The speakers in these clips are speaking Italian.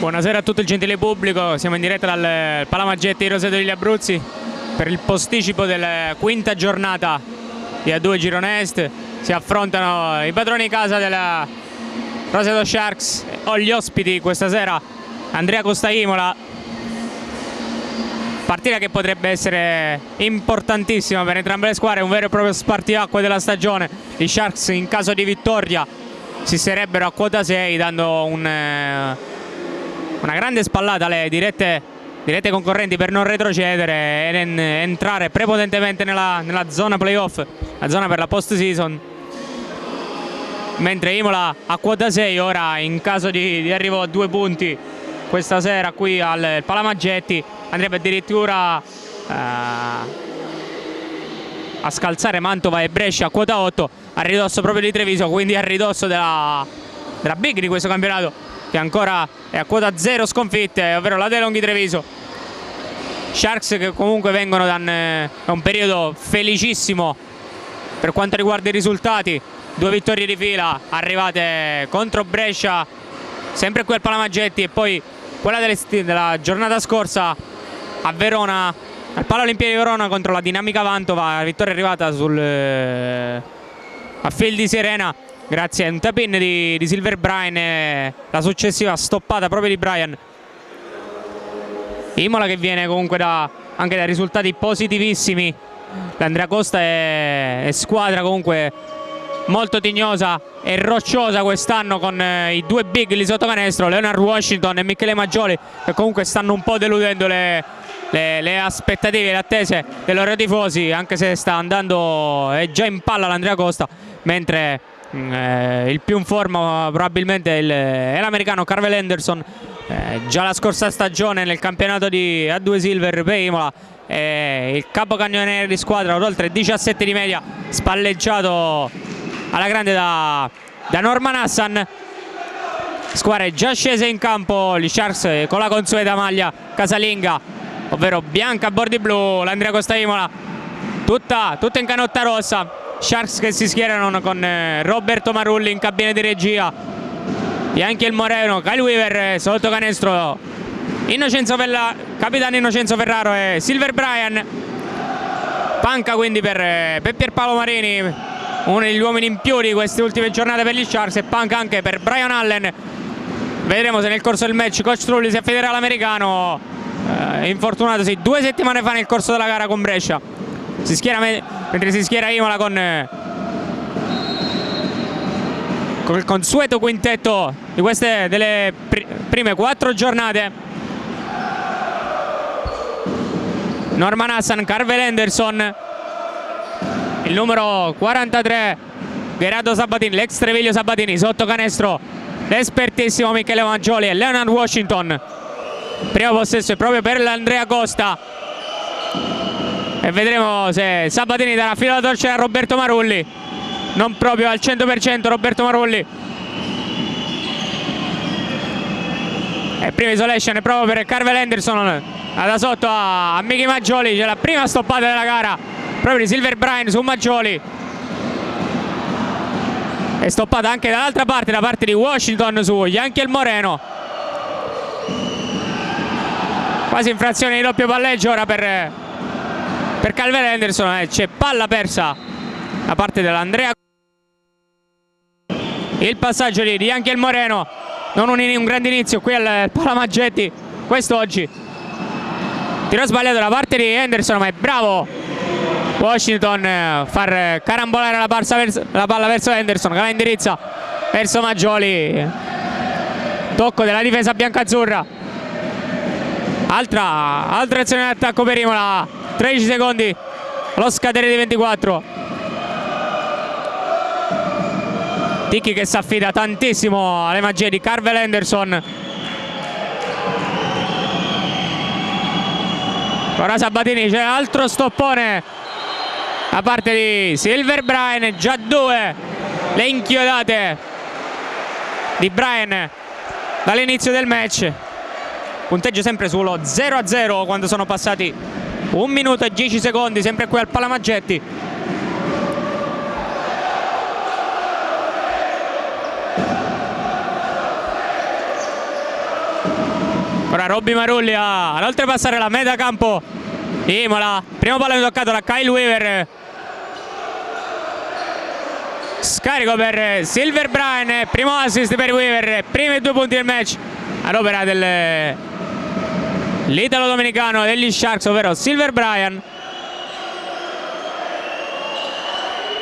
Buonasera a tutto il gentile pubblico, siamo in diretta dal Palamaggetti di Roseto degli Abruzzi per il posticipo della quinta giornata di A2 Girone Est. Si affrontano i padroni di casa della Roseto Sharks o gli ospiti questa sera, Andrea Costa Imola. Partita che potrebbe essere importantissima per entrambe le squadre, un vero e proprio spartiacque della stagione. I Sharks in caso di vittoria si sarebbero a quota 6, dando una grande spallata alle dirette concorrenti per non retrocedere ed entrare prepotentemente nella zona playoff, la zona per la post season. Mentre Imola a quota 6 ora, in caso di arrivo a 2 punti questa sera qui al Palamaggetti, andrebbe addirittura a scalzare Mantova e Brescia a quota 8, a ridosso proprio di Treviso, quindi a ridosso della big di questo campionato, che ancora è a quota 0 sconfitte, ovvero la De Longhi Treviso. Sharks che comunque vengono da un periodo felicissimo per quanto riguarda i risultati, 2 vittorie di fila arrivate contro Brescia, sempre qui al Palamaggetti, e poi quella della giornata scorsa a Verona, al Paralimpiadi di Verona contro la Dinamica Mantova. La vittoria è arrivata a Field di Sirena grazie a un tap-in di Silver Brian e la successiva stoppata proprio di Brian. Imola che viene comunque anche da risultati positivissimi. L'Andrea Costa è squadra comunque molto tignosa e rocciosa quest'anno, con i 2 big lì sotto canestro, Leonard Washington e Michele Maggioli, che comunque stanno un po' deludendo le aspettative e le attese dei loro tifosi, anche se sta andando, è già in palla l'Andrea Costa, mentre il più in forma probabilmente è l'americano Carvel Henderson. Già la scorsa stagione nel campionato di A2 Silver per Imola, il capocannoniere di squadra con oltre 17 di media, spalleggiato alla grande da Norman Hassan. Squadre già scese in campo, gli Sharks con la consueta maglia casalinga, ovvero bianca a bordi blu, l'Andrea Costa Imola tutta in canotta rossa. Sharks che si schierano con Roberto Marulli in cabina di regia, Bianchi il Moreno, Kyle Weaver sotto canestro, capitano Innocenzo Ferraro e Silver Brian. Panca quindi per Pierpaolo Marini, uno degli uomini in più di queste ultime giornate per gli Sharks, e panca anche per Brian Allen. Vedremo se nel corso del match coach Trulli si affiderà all'americano, infortunatosi 2 settimane fa nel corso della gara con Brescia. Mentre si schiera Imola con il consueto quintetto di queste delle prime 4 giornate. Norman Hassan, Carvel Henderson, il numero 43 Gerardo Sabatini, l'ex Treviglio Sabatini, sotto canestro l'espertissimo Michele Maggioli e Leonard Washington. Primo possesso è proprio per l'Andrea Costa, e vedremo se Sabatini darà filo alla torcere a Roberto Marulli. Non proprio al 100% Roberto Marulli. E prima isolation è proprio per Carvel Henderson, da sotto a Michi Maggioli. C'è la prima stoppata della gara proprio di Silver Brian su Maggioli, è stoppata anche dall'altra parte, da parte di Washington su Yankel Moreno. Quasi infrazione di doppio palleggio ora per Carvel Henderson. C'è palla persa da parte dell'Andrea. Il passaggio di Yankel Moreno, non un grande inizio qui al Palamaggetti quest'oggi. Tiro sbagliato da parte di Henderson, ma è bravo Washington far carambolare la palla verso Henderson, che la indirizza verso Maggioli. Tocco della difesa biancazzurra. Altra azione d'attacco per Imola, 13 secondi allo scadere di 24. Ticchi che si affida tantissimo alle magie di Carvel Henderson. Ora Sabatini, c'è altro stoppone da parte di Silver Brian, già 2 le inchiodate di Brian dall'inizio del match. Punteggio sempre sullo 0-0 quando sono passati 1 minuto e 10 secondi, sempre qui al Palamaggetti. Ora Robby Marulli ad oltrepassare la metà campo di Imola. Primo pallone toccato da Kyle Weaver. Scarico per Silver Bryan, primo assist per Weaver, primi 2 punti del match ad opera dell'italo dominicano degli Sharks, ovvero Silver Bryan.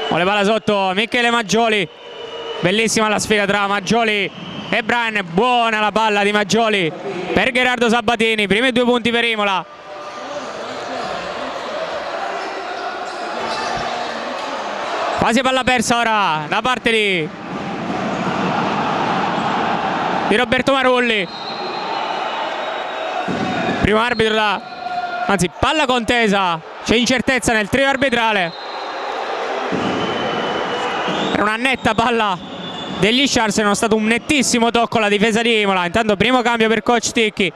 Vuole palla sotto Michele Maggioli, bellissima la sfida tra Maggioli e Bryan, buona la palla di Maggioli per Gerardo Sabatini, primi 2 punti per Imola. Quasi palla persa ora da parte di Roberto Marulli. Primo arbitro anzi palla contesa, c'è incertezza nel trio arbitrale. Era una netta palla degli Sharks, non è stato un nettissimo tocco alla difesa di Imola. Intanto primo cambio per coach Ticchi,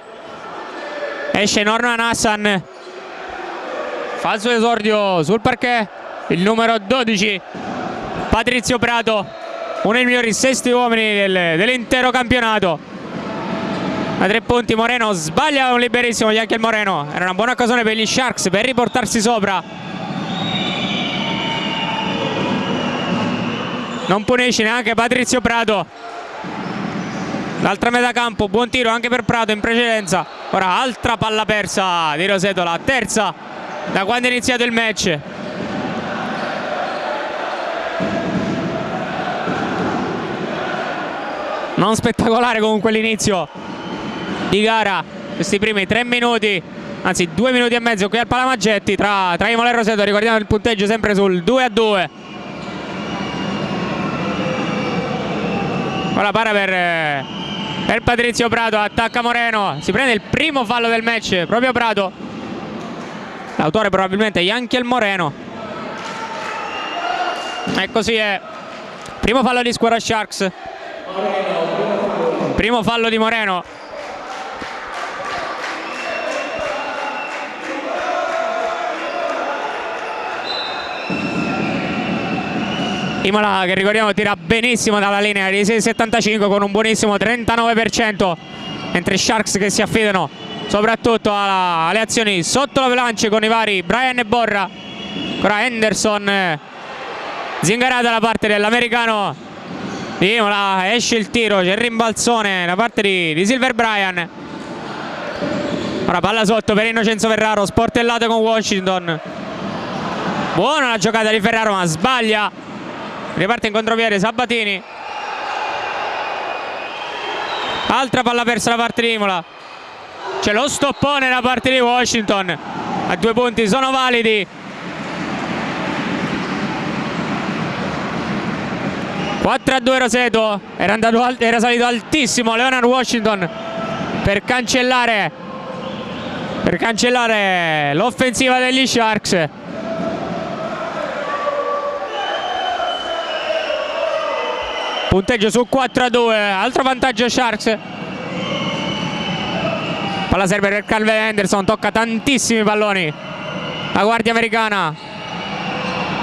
esce Norman Hassan, fa il suo esordio sul parquet il numero 12 Patrizio Prato, uno dei migliori sesti uomini dell'intero campionato. A 3 punti Moreno sbaglia un liberissimo, Yankel Moreno. Era una buona occasione per gli Sharks per riportarsi sopra. Non punisce neanche Patrizio Prato. L'altra metà campo, buon tiro anche per Prato in precedenza. Ora altra palla persa di Roseto, la terza da quando è iniziato il match. Non spettacolare comunque l'inizio di gara, questi primi 3 minuti, anzi 2 minuti e mezzo qui al Palamaggetti tra Imola e Roseto. Ricordiamo il punteggio sempre sul 2-2. Ora para per Patrizio Prato, attacca Moreno, si prende il primo fallo del match proprio Prato, l'autore probabilmente Yankel Moreno, e così è. Primo fallo di squadra Sharks, primo fallo di Moreno. Imola, che ricordiamo tira benissimo dalla linea di 6,75 con un buonissimo 39%, mentre Sharks che si affidano soprattutto alle azioni sotto la velance con i vari Bryan e Borra. Ancora Henderson, zingarata da parte dell'americano di Imola, esce il tiro, c'è il rimbalzone da parte di Silver Bryan. Ora palla sotto per Innocenzo Ferraro, sportellato con Washington. Buona la giocata di Ferraro ma sbaglia. Riparte in contropiede Sabatini. Altra palla persa da parte di Imola. C'è lo stoppone da parte di Washington. A 2 punti sono validi. 4-2 Roseto. Era salito altissimo Leonard Washington per cancellare l'offensiva degli Sharks. Punteggio su 4-2, altro vantaggio Sharks. Palla serve per Calvin Henderson, tocca tantissimi palloni la guardia americana.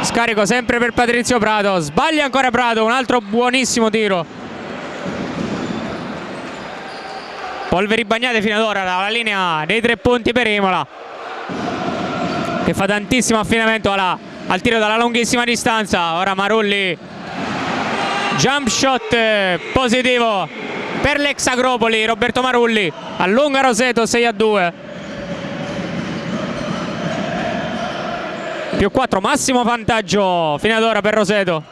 Scarico sempre per Patrizio Prato, sbaglia ancora Prato, un altro buonissimo tiro. Polveri bagnate fino ad ora dalla linea dei 3 punti per Imola, che fa tantissimo affinamento al tiro dalla lunghissima distanza. Ora Marulli, jump shot positivo per l'ex Agropoli, Roberto Marulli, allunga Roseto 6-2. Più 4, massimo vantaggio fino ad ora per Roseto.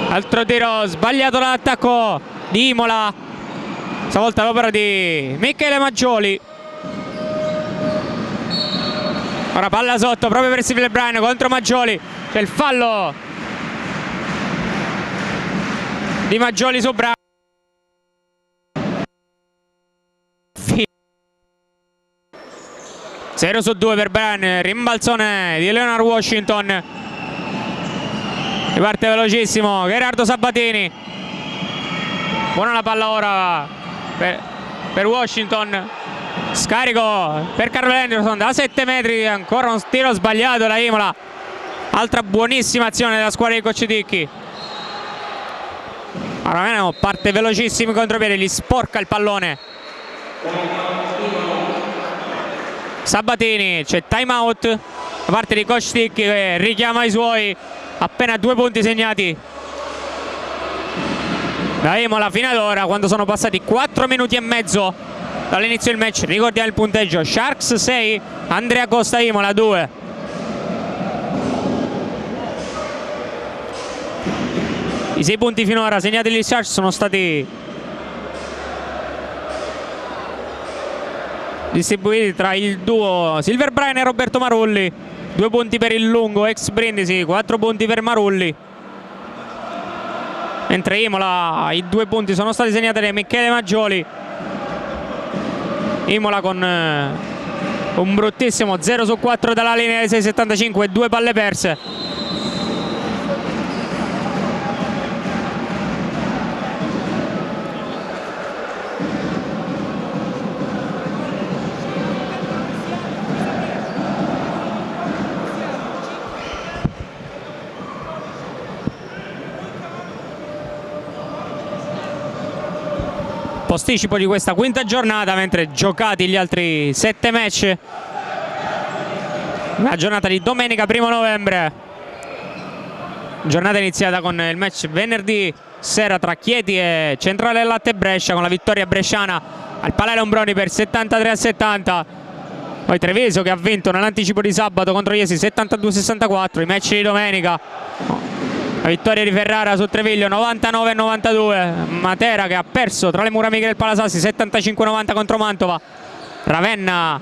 Altro tiro sbagliato dall'attacco di Imola, stavolta l'opera di Michele Maggioli. Ora palla sotto proprio per Silver Bryan contro Maggioli, c'è il fallo di Maggioli su Bryan. 0-2 per Bryan, rimbalzone di Leonard Washington. Riparte velocissimo Gerardo Sabatini. Buona la palla ora per Washington. Scarico per Carl Henderson da 7 metri, ancora un tiro sbagliato da Imola. Altra buonissima azione della squadra di Coach Ticchi. Ravenna parte velocissimo in contropiede, gli sporca il pallone. Sabatini, c'è time out da parte di coach Ticchi che richiama i suoi. Appena 2 punti segnati da Imola fino ad ora, quando sono passati 4 minuti e mezzo dall'inizio del match. Ricordiamo il punteggio: Sharks 6, Andrea Costa Imola 2. I 6 punti finora segnati dagli Sharks sono stati distribuiti tra il duo Silver Bryan e Roberto Marulli. 2 punti per il lungo ex Brindisi, 4 punti per Marulli. Mentre Imola i 2 punti sono stati segnati da Michele Maggioli. Imola con un bruttissimo 0 su 4 dalla linea dei 6,75, 2 palle perse. Posticipo di questa quinta giornata, mentre giocati gli altri 7 match. La giornata di domenica 1 novembre, giornata iniziata con il match venerdì sera tra Chieti e Centrale Latte Brescia, con la vittoria bresciana al Palais Lombroni per 73-70. Poi Treviso che ha vinto nell'anticipo di sabato contro Iesi 72-64. I match di domenica: la vittoria di Ferrara su Treviglio 99-92. Matera che ha perso tra le mura amiche del Palasassi 75-90 contro Mantova. Ravenna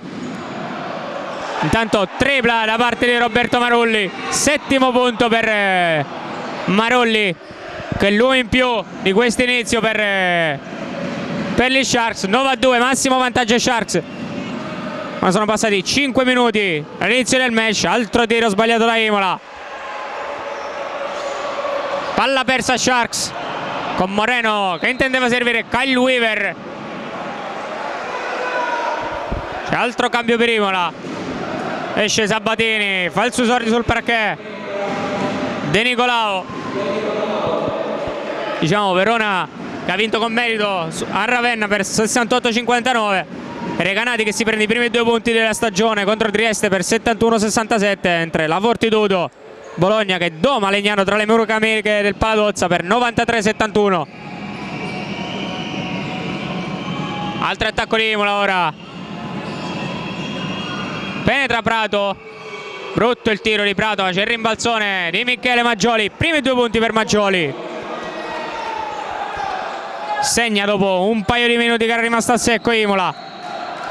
intanto tripla da parte di Roberto Marulli, 7° punto per Marulli, che è l'uomo in più di questo inizio per gli Sharks. 9-2, massimo vantaggio Sharks. Ma sono passati 5 minuti all'inizio del match. Altro tiro sbagliato da Imola. Palla persa Sharks con Moreno che intendeva servire Kyle Weaver. C'è altro cambio per Imola. Esce Sabatini, fa il suo esordio sul parquet. De Nicolao. Diciamo Verona che ha vinto con merito a Ravenna per 68-59. Recanati che si prende i primi 2 punti della stagione contro Trieste per 71-67, mentre la Fortitudo Bologna che doma Legnano tra le mura amiche del Paladozza per 93-71. Altro attacco di Imola ora. Penetra Prato, brutto il tiro di Prato, c'è il rimbalzone di Michele Maggioli. Primi 2 punti per Maggioli. Segna dopo un paio di minuti che era rimasto a secco Imola.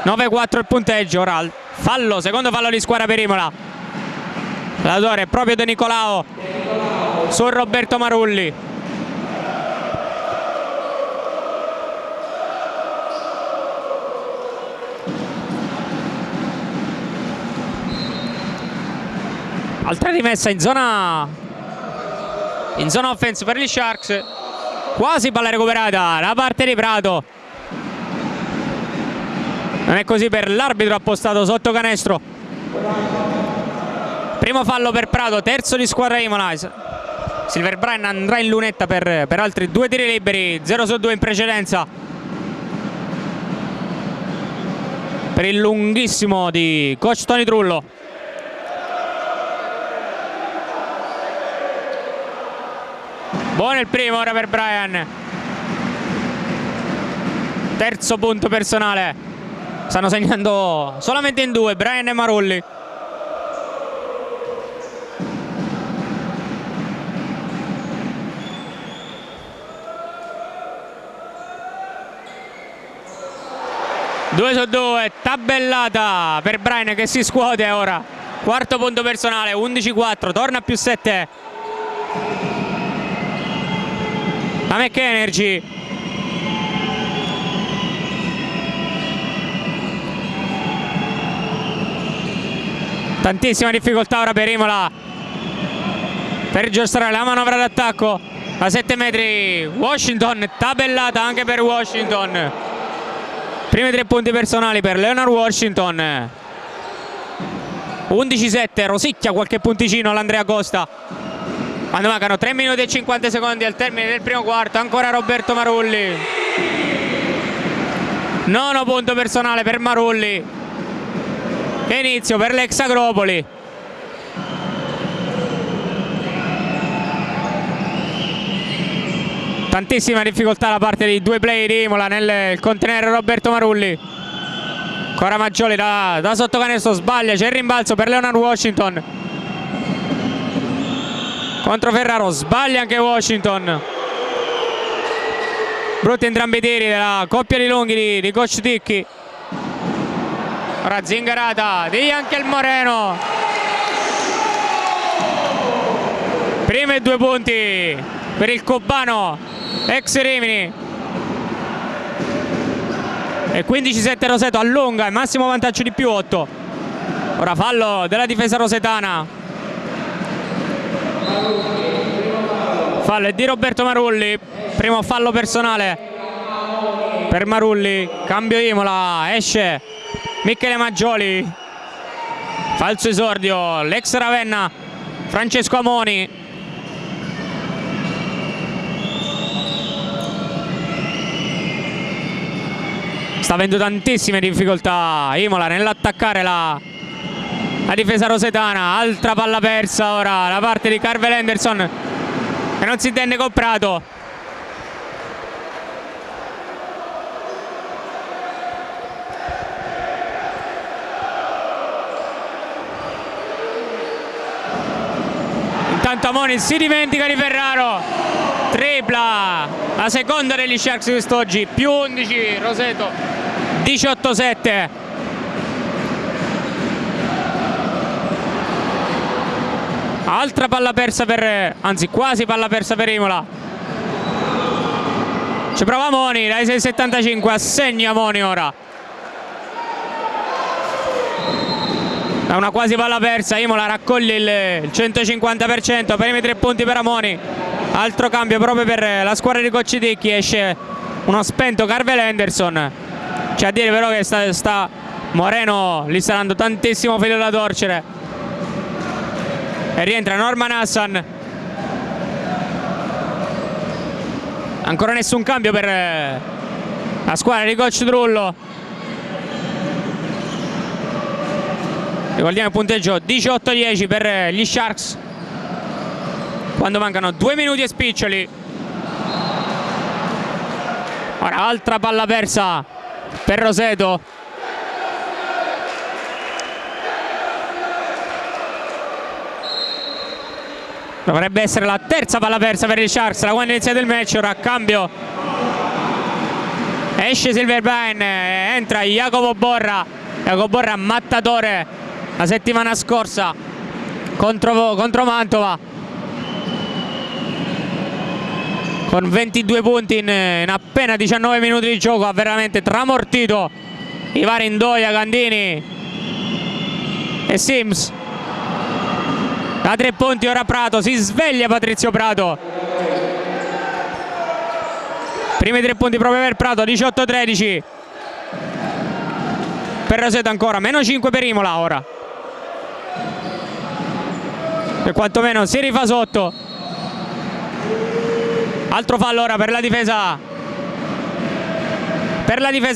9-4 il punteggio. Ora fallo, secondo fallo di squadra per Imola. L'autore è proprio De Nicolao su Roberto Marulli. Altra rimessa in zona offense per gli Sharks. Quasi palla recuperata da parte di Prato. Non è così per l'arbitro appostato sotto canestro. Primo fallo per Prato, terzo di squadra Imola. Silver Bryan andrà in lunetta per altri 2 tiri liberi, 0 su 2 in precedenza per il lunghissimo di coach Tony Trullo. Buono il primo ora per Bryan. Terzo punto personale. Stanno segnando solamente in 2 Bryan e Marulli. Due su 2, tabellata per Bryan che si scuote ora. Quarto punto personale, 11-4, torna a più 7. La McEnergy. Tantissima difficoltà ora per Imola per giostrare la manovra d'attacco a 7 metri. Washington, tabellata anche per Washington. Primi 3 punti personali per Leonard Washington. 11-7, rosicchia qualche punticino all'Andrea Costa. quando mancano 3 minuti e 50 secondi al termine del primo quarto. Ancora Roberto Marulli, nono punto personale per Marulli. Che inizio per l'ex Agropoli. Tantissima difficoltà da parte dei due player di Imola nel contenere Roberto Marulli. Ancora Maggioli da sotto canestro, sbaglia, c'è il rimbalzo per Leonard Washington contro Ferraro, sbaglia anche Washington. Brutti entrambi i tiri della coppia di lunghi di coach Ticchi. Ora zingarata di Anchel Moreno, primi 2 punti per il cubano ex Rimini. E 15-7 Roseto allunga, il massimo vantaggio di più 8. Ora fallo della difesa rosetana. Fallo è di Roberto Marulli, primo fallo personale per Marulli. Cambio Imola, esce Michele Maggioli, falso esordio l'ex Ravenna Francesco Amoni. Sta avendo tantissime difficoltà Imola nell'attaccare la difesa rosetana. Altra palla persa ora da parte di Carvel Henderson, che non si intende con Prato. Intanto Amoni si dimentica di Ferraro, tripla, la seconda degli Sharks quest'oggi, più 11 Roseto, 18-7. Altra palla persa per, anzi quasi palla persa per Imola. Ci prova Amoni dai 6,75, assegna Amoni ora. Da una quasi palla persa Imola raccoglie il 150%, primi 3 punti per Amoni. Altro cambio proprio per la squadra di Coach Ticchi, esce uno spento Carvel Henderson. C'è a dire però che sta Moreno gli sta dando tantissimo filo da torcere. E rientra Norman Hassan. Ancora nessun cambio per la squadra di Coach Trullo. Ricordiamo il punteggio 18-10 per gli Sharks quando mancano 2 minuti e spiccioli. Ora altra palla persa per Roseto. Dovrebbe essere la terza palla persa per gli Sharks da quando è iniziato il match. Ora a cambio esce Silverbrine, entra Jacopo Borra. Jacopo Borra mattatore la settimana scorsa contro Mantova, con 22 punti in appena 19 minuti di gioco. Ha veramente tramortito i vari Indoia, Gandini e Sims. Da 3 punti ora Prato, si sveglia Patrizio Prato. Primi 3 punti proprio per Prato, 18-13 per Roseto ancora, meno 5 per Imola ora. E quantomeno si rifà sotto. Altro fallo ora per la difesa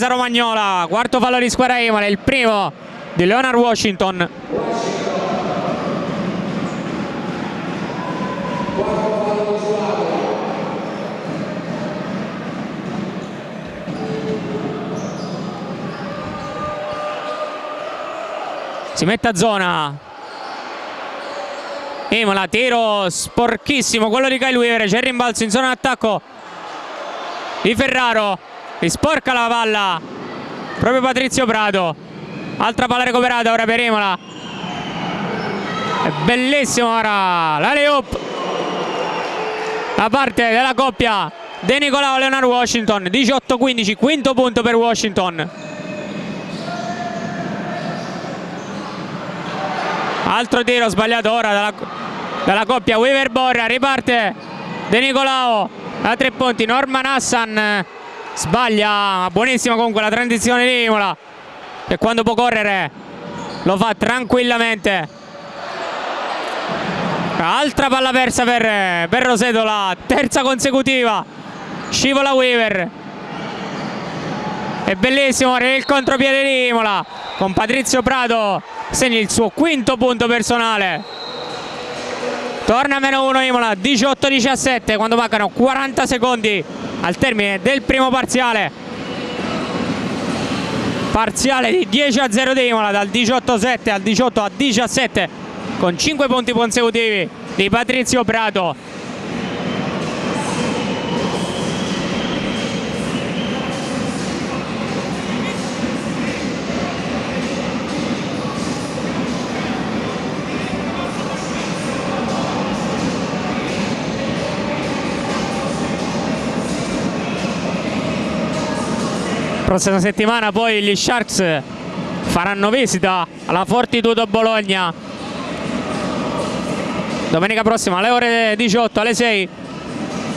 romagnola. Quarto fallo di squadra Imola, il primo di Leonard Washington. Si mette a zona Imola, tiro sporchissimo quello di Kyle Weaver. C'è il rimbalzo in zona d'attacco di Ferraro, risporca la palla proprio Patrizio Prato. Altra palla recuperata ora per Imola. È bellissimo ora la layup da parte della coppia De Nicolao Leonard Washington. 18-15, quinto punto per Washington. Altro tiro sbagliato ora dalla coppia Weaver Borra. Riparte De Nicolao da 3 punti. Norman Hassan sbaglia, ma buonissima comunque la transizione di Imola, che quando può correre lo fa tranquillamente. Altra palla persa per Roseto, la terza consecutiva. Scivola Weaver. È bellissimo il contropiede di Imola, con Patrizio Prato segna il suo quinto punto personale. Torna a -1 Imola, 18-17 quando mancano 40 secondi al termine del primo parziale. Parziale di 10-0 di Imola, dal 18-7 al 18-17 con 5 punti consecutivi di Patrizio Prato. Prossima settimana poi gli Sharks faranno visita alla Fortitudo Bologna. Domenica prossima alle ore 18, alle 6,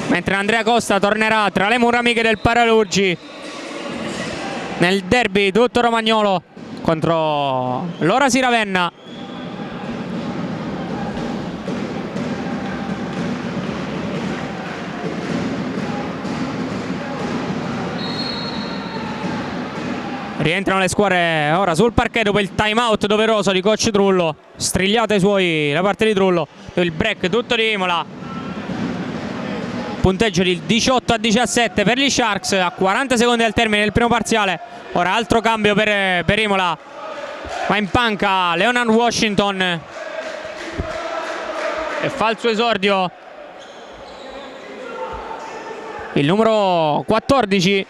mentre Andrea Costa tornerà tra le mura amiche del Paralurgi nel derby tutto romagnolo contro l'Orasi Ravenna. Rientrano le squadre ora sul parquet dopo il time out doveroso di coach Trullo. Strigliate suoi da parte di Trullo. Il break tutto di Imola. Punteggio di 18-17 per gli Sharks a 40 secondi al termine del primo parziale. Ora altro cambio per Imola. Va in panca Leonard Washington. E fa il suo esordio il numero 14.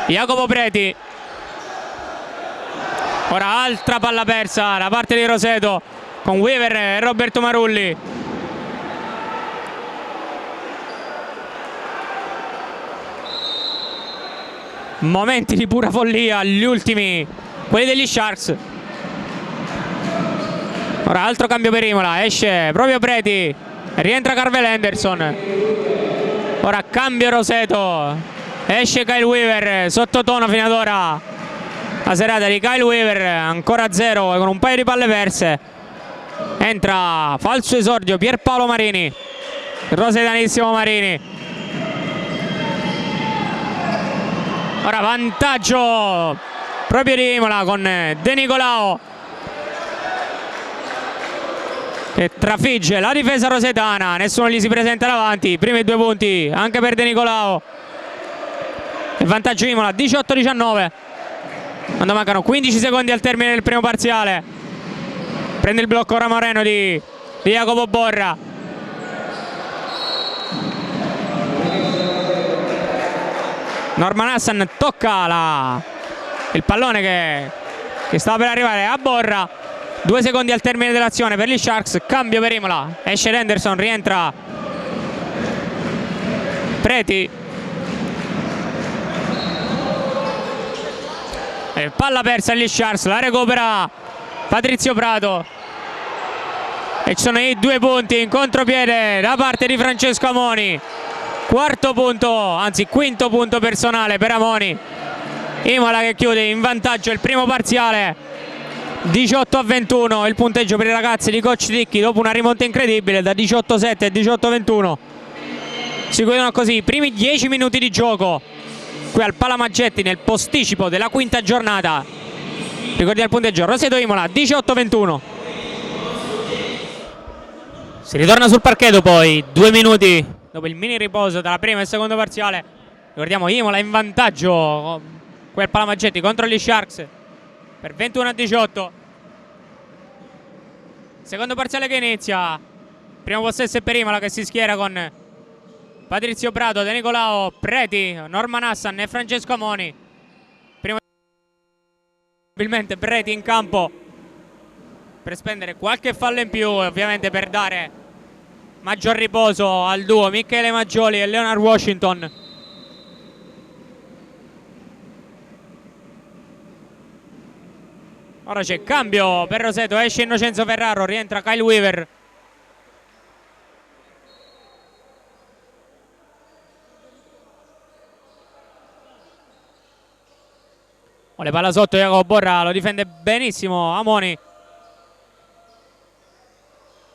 Jacopo Preti. Ora altra palla persa da parte di Roseto con Weaver e Roberto Marulli. Momenti di pura follia, gli ultimi, quelli degli Sharks. Ora altro cambio per Imola, esce proprio Preti, rientra Carvel Henderson. Ora cambio Roseto. Esce Kyle Weaver, sottotono fino ad ora la serata di Kyle Weaver, ancora a 0 con un paio di palle perse. Entra, fa il suo esordio Pierpaolo Marini, rosetanissimo Marini. Ora vantaggio proprio di Imola con De Nicolao che trafigge la difesa rosetana, nessuno gli si presenta davanti. I primi 2 punti anche per De Nicolao. Il vantaggio Imola 18-19 quando mancano 15 secondi al termine del primo parziale. Prende il blocco ora Moreno di Jacopo Borra. Norman Hassan tocca il pallone che stava per arrivare a Borra. 2 secondi al termine dell'azione per gli Sharks. Cambio per Imola, esce Henderson, rientra Preti. Palla persa agli Sharks, la recupera Patrizio Prato e ci sono i 2 punti in contropiede da parte di Francesco Amoni. Quarto punto, anzi quinto punto personale per Amoni. Imola che chiude in vantaggio il primo parziale 18-21 il punteggio per i ragazzi di coach Ticchi dopo una rimonta incredibile da 18-7 a 18-21. Si chiudono così i primi 10 minuti di gioco qui al Palamaggetti nel posticipo della quinta giornata. Ricordiamo il punteggio: Roseto Imola 18-21. Si ritorna sul parquet poi 2 minuti dopo il mini riposo tra primo e secondo parziale. Ricordiamo Imola in vantaggio qui al Palamaggetti contro gli Sharks per 21-18. Secondo parziale che inizia. Primo possesso è per Imola che si schiera con Patrizio Prato, De Nicolao, Preti, Norman Hassan e Francesco Amoni. Probabilmente Preti in campo per spendere qualche fallo in più e ovviamente per dare maggior riposo al duo Michele Maggioli e Leonard Washington. Ora c'è cambio per Roseto, esce Innocenzo Ferraro, rientra Kyle Weaver. Le palla sotto, Jacopo Borra lo difende benissimo Amoni.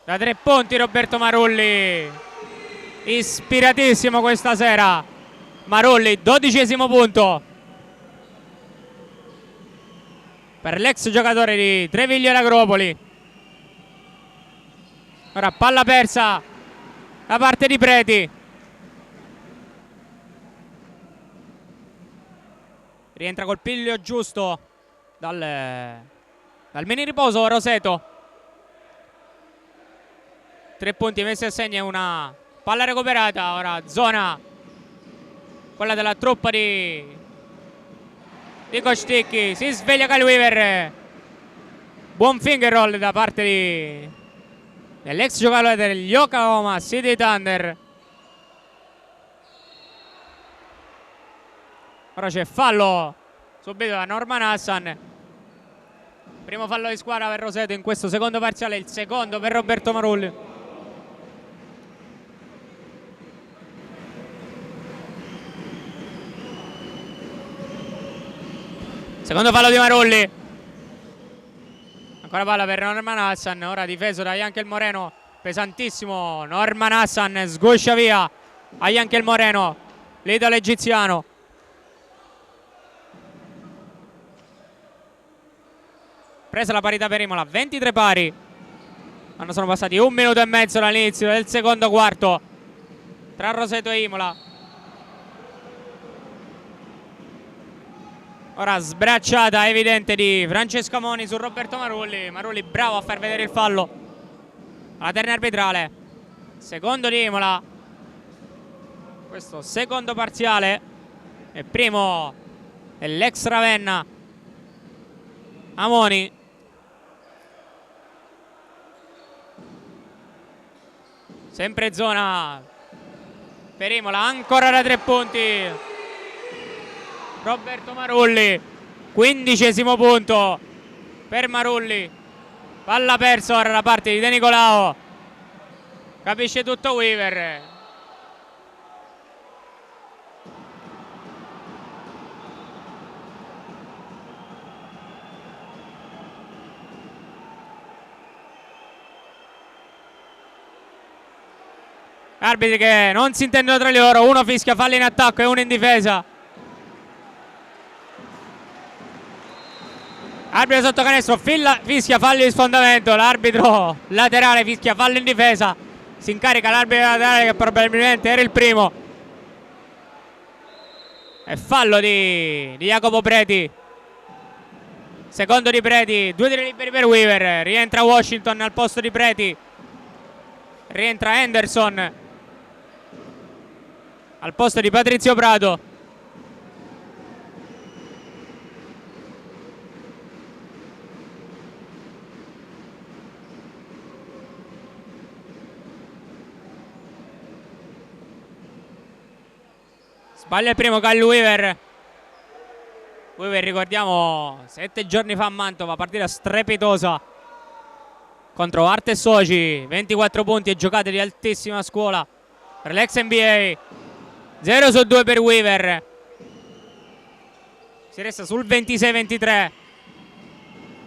Da 3 punti Roberto Marulli, ispiratissimo questa sera. Marulli, 12° punto per l'ex giocatore di Treviglio e Agropoli. Ora palla persa da parte di Preti. Rientra col piglio giusto dal mini riposo Roseto. 3 punti messi a segno e una palla recuperata. Ora zona, quella della truppa di Costicchi. Si sveglia Kyle Weaver. Buon finger roll da parte dell'ex giocatore degli Oklahoma City Thunder. Ora c'è fallo subito da Norman Hassan. Primo fallo di squadra per Roseto in questo secondo parziale, il secondo per Roberto Marulli. Secondo fallo di Marulli. Ancora palla per Norman Hassan. Ora difeso da Yankel Moreno. Pesantissimo Norman Hassan. Sguscia via a Yankel Moreno, l'idolo egiziano. Presa la parità per Imola, 23 pari. Sono passati 1 minuto e mezzo dall'inizio del secondo quarto tra Roseto e Imola. Ora sbracciata evidente di Francesco Amoni su Roberto Marulli. Marulli bravo a far vedere il fallo alla terna arbitrale. Secondo di Imola. Questo secondo parziale e primo dell'ex Ravenna Amoni. Sempre zona per Imola, ancora da 3 punti Roberto Marulli, 15° punto per Marulli. Palla persa ora da parte di De Nicolao. Capisce tutto Weaver. Arbitri che non si intendono tra loro, uno fischia fallo in attacco e uno in difesa. Arbitro sotto canestro, fischia fallo di sfondamento, l'arbitro laterale fischia fallo in difesa. Si incarica l'arbitro laterale che probabilmente era il primo. E fallo di Jacopo Preti. Secondo di Preti, 2 tiri liberi per Weaver. Rientra Washington al posto di Preti. Rientra Henderson al posto di Patrizio Prato. Sbaglia il primo Kyle Weaver. Weaver, ricordiamo, 7 giorni fa a Mantova, partita strepitosa contro Arte Soci, 24 punti e giocate di altissima scuola per l'ex NBA. 0 su 2 per Weaver. Si resta sul 26-23.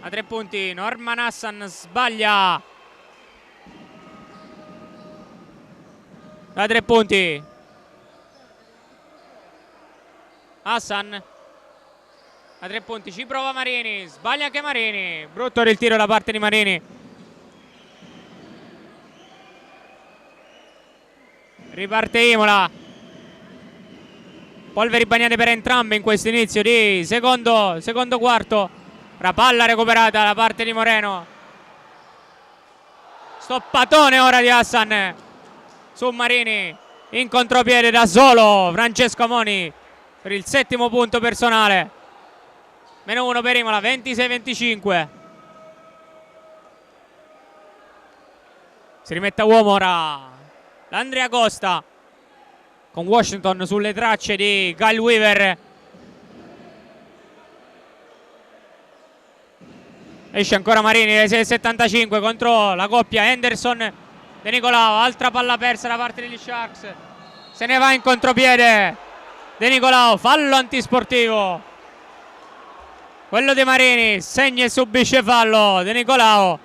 A 3 punti Norman Hassan sbaglia. Da 3 punti Hassan. A 3 punti ci prova Marini. Sbaglia anche Marini. Brutto il tiro da parte di Marini. Riparte Imola. Polveri bagnate per entrambi in questo inizio di secondo quarto. La palla recuperata da parte di Moreno. Stoppatone ora di Hassan su Marini. In contropiede da solo Francesco Amoni per il 7° punto personale. -1 per Imola, 26-25. Si rimette a uomo ora l'Andrea Costa con Washington sulle tracce di Kyle Weaver. Esce ancora Marini, le 6,75 contro la coppia Henderson-De Nicolao. Altra palla persa da parte degli Sharks. Se ne va in contropiede De Nicolao, fallo antisportivo. Quello di Marini, segna e subisce fallo De Nicolao.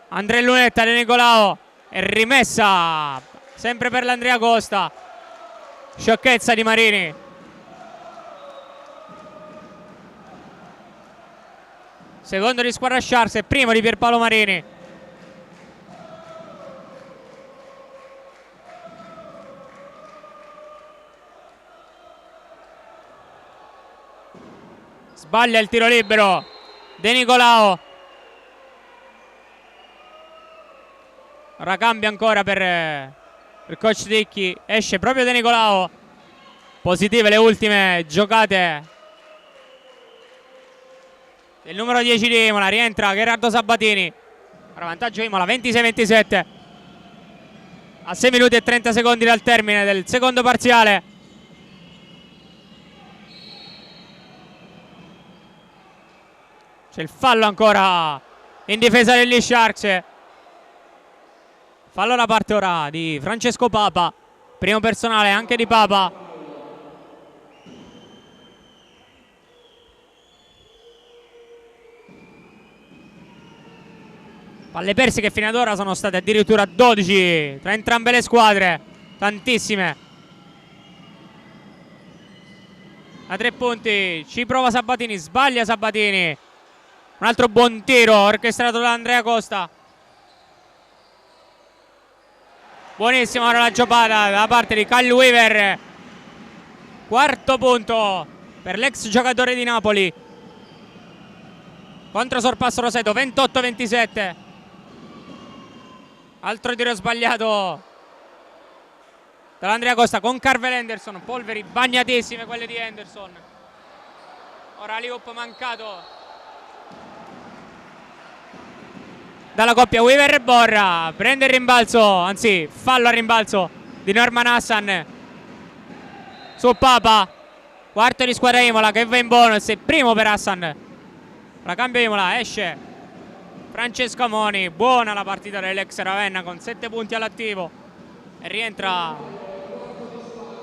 Andrea Lunetta, De Nicolao, è rimessa sempre per l'Andrea Costa. Sciocchezza di Marini. Secondo di squadra Sharks e primo di Pierpaolo Marini. Sbaglia il tiro libero De Nicolao. Ora cambia ancora per coach Ticchi. Esce proprio De Nicolao. Positive le ultime giocate del numero 10 di Imola. Rientra Gerardo Sabatini. Ora vantaggio Imola 26-27 a 6 minuti e 30 secondi dal termine del secondo parziale. C'è il fallo ancora in difesa degli Sharks. Fallo da parte ora di Francesco Papa. Primo personale anche di Papa. Palle perse che fino ad ora sono state addirittura 12 tra entrambe le squadre. Tantissime. A 3 punti ci prova Sabatini. Sbaglia Sabatini. Un altro buon tiro orchestrato da Andrea Costa. Buonissima ora la giocata da parte di Kyle Weaver. Quarto punto per l'ex giocatore di Napoli. Contro sorpasso Roseto 28-27. Altro tiro sbagliato dall'Andrea Costa con Carvel Henderson. Polveri bagnatissime quelle di Henderson. Ora l'I-Up mancato dalla coppia Weaver e Borra. Prende il rimbalzo, anzi fallo al rimbalzo di Norman Hassan su Papa. Quarto di squadra Imola che va in bonus. E primo per Hassan. La cambia Imola, esce Francesco Amoni. Buona la partita dell'ex Ravenna con 7 punti all'attivo. E rientra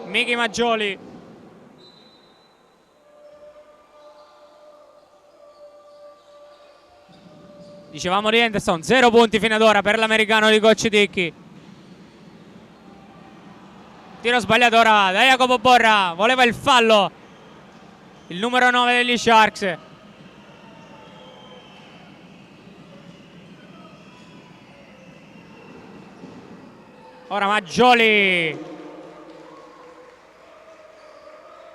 Michi Maggioli. Dicevamo di Henderson, 0 punti fino ad ora per l'americano di coach Ticchi. Tiro sbagliato ora da Jacopo Borra. Voleva il fallo il numero 9 degli Sharks. Ora Maggioli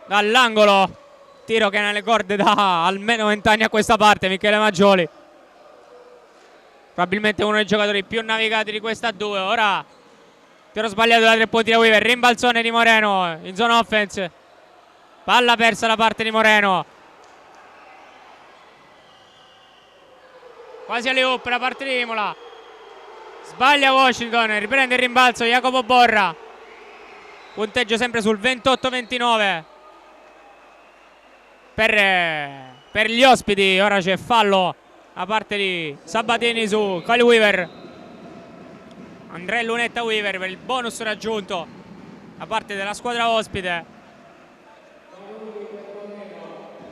dall'angolo. Tiro che nelle corde da almeno 20 anni a questa parte Michele Maggioli. Probabilmente uno dei giocatori più navigati di questa 2. Ora tiro sbagliato da 3 punti da Weaver. Rimbalzone di Moreno in zona offense. Palla persa da parte di Moreno. Quasi alle up da parte di Imola. Sbaglia Washington. Riprende il rimbalzo Jacopo Borra. Punteggio sempre sul 28-29 per gli ospiti. Ora c'è fallo da parte di Sabatini su Kyle Weaver. Andrea Lunetta Weaver per il bonus raggiunto da parte della squadra ospite.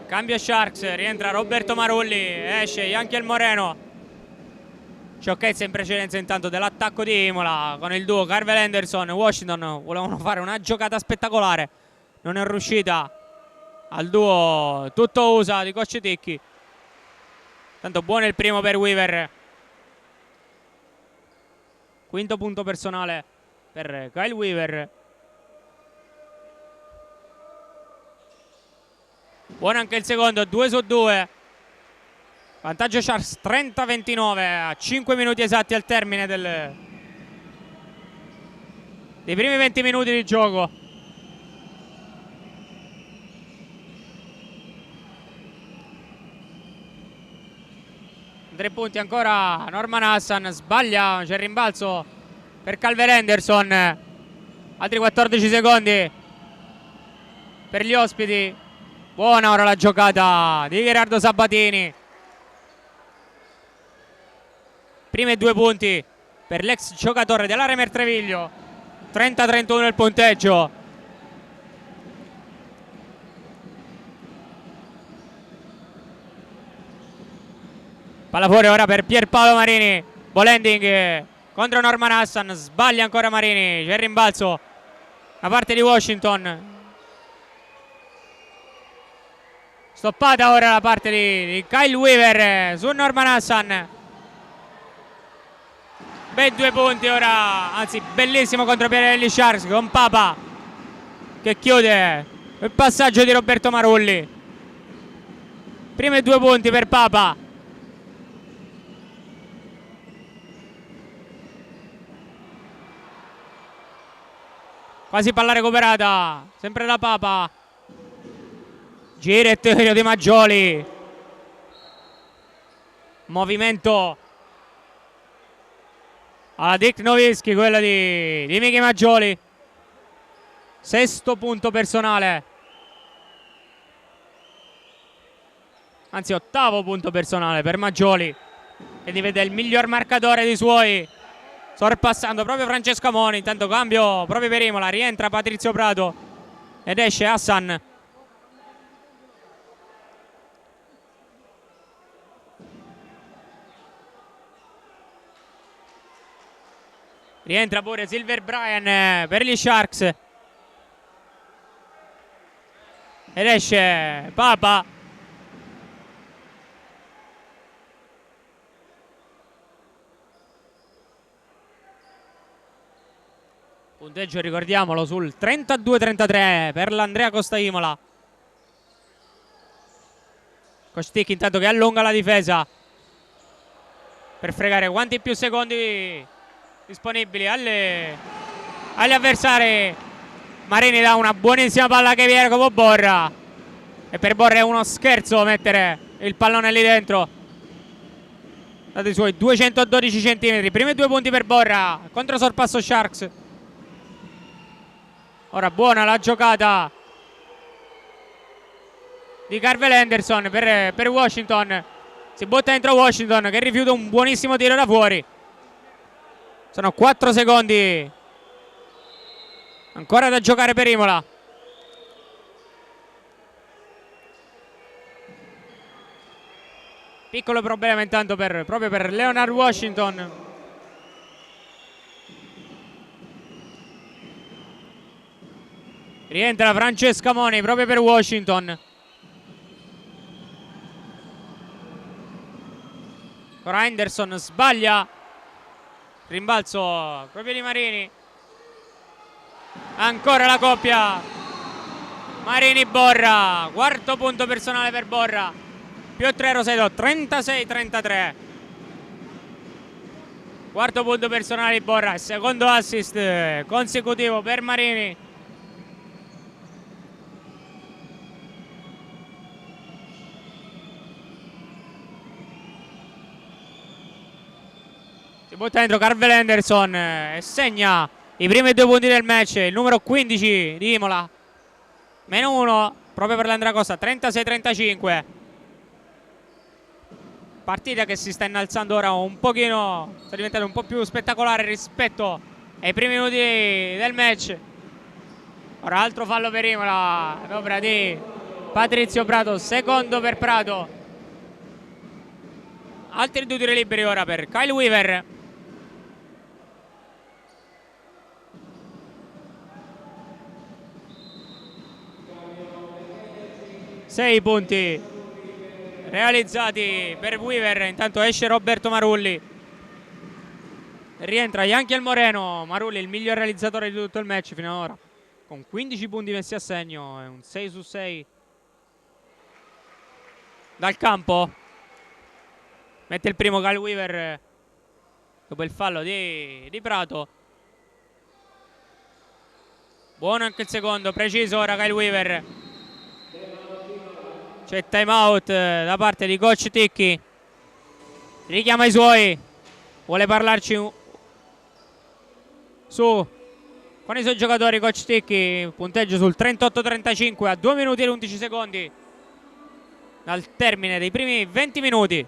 Cambio Sharks, rientra Roberto Marulli, esce Yankiel Moreno. Sciocchezza in precedenza intanto dell'attacco di Imola con il duo Carvel Henderson. Washington volevano fare una giocata spettacolare, non è riuscita al duo tutto USA di coach Ticchi. Tanto buono il primo per Weaver. Quinto punto personale per Kyle Weaver. Buono anche il secondo, 2 su 2. Vantaggio Sharks 30-29 a 5 minuti esatti al termine dei primi 20 minuti di gioco. Tre punti ancora Norman Hassan. Sbaglia, c'è il rimbalzo per Carvel Henderson. Altri 14 secondi per gli ospiti. Buona ora la giocata di Gerardo Sabatini. Primi 2 punti per l'ex giocatore della Remer Treviglio. 30-31 il punteggio. Palla fuori ora per Pierpaolo Marini. Bolending contro Norman Hassan, sbaglia ancora Marini, c'è il rimbalzo da parte di Washington. Stoppata ora da parte di Kyle Weaver su Norman Hassan. Ben 2 punti ora, anzi bellissimo contropiede degli Sharks con Papa che chiude il passaggio di Roberto Marulli. Primi 2 punti per Papa. Quasi palla recuperata, sempre da Papa. Gira e tiro di Maggioli. Movimento alla Dick Nowitzki, quello di Michi Maggioli. 6° punto personale. Anzi 8° punto personale per Maggioli, che diventa il miglior marcatore dei suoi, sorpassando proprio Francesco Amoni. Intanto cambio proprio per Imola, rientra Patrizio Prato ed esce Hassan. Rientra pure Silver Bryan per gli Sharks ed esce Papa. Punteggio, ricordiamolo, sul 32-33 per l'Andrea Costa Imola. Kostic intanto che allunga la difesa per fregare quanti più secondi disponibili agli avversari. Marini dà una buonissima palla che viene come Borra, e per Borra è uno scherzo mettere il pallone lì dentro. Date i suoi 212 cm. Primi 2 punti per Borra, contro sorpasso Sharks. Ora buona la giocata di Carvel Henderson per Washington. Si butta dentro Washington che rifiuta un buonissimo tiro da fuori. Sono 4 secondi ancora da giocare per Imola. Piccolo problema intanto proprio per Leonard Washington. Rientra Francesca Moni proprio per Washington. Ora Henderson sbaglia. Rimbalzo proprio di Marini. Ancora la coppia Marini-Borra. 4° punto personale per Borra. Più 3 Roseto, 36-33. 4° punto personale di Borra. Secondo assist consecutivo per Marini. Si butta dentro Carvel Henderson e segna i primi 2 punti del match. Il numero 15 di Imola. -1 proprio per l'Andrea Costa, 36-35. Partita che si sta innalzando ora un pochino, sta diventando un po' più spettacolare rispetto ai primi minuti del match. Ora altro fallo per Imola, l'opera di Patrizio Prato, secondo per Prato. Altri 2 tiri liberi ora per Kyle Weaver. Sei punti realizzati per Weaver. Intanto esce Roberto Marulli, rientra Yankiel Moreno. Marulli il miglior realizzatore di tutto il match fino ad ora, con 15 punti messi a segno e un 6 su 6 dal campo. Mette il primo Kyle Weaver dopo il fallo di Prato. Buono anche il secondo, preciso ora Kyle Weaver. C'è time out da parte di coach Ticchi. Richiama i suoi, vuole parlarci con i suoi giocatori coach Ticchi. Punteggio sul 38-35 a 2 minuti e 11 secondi dal termine dei primi 20 minuti.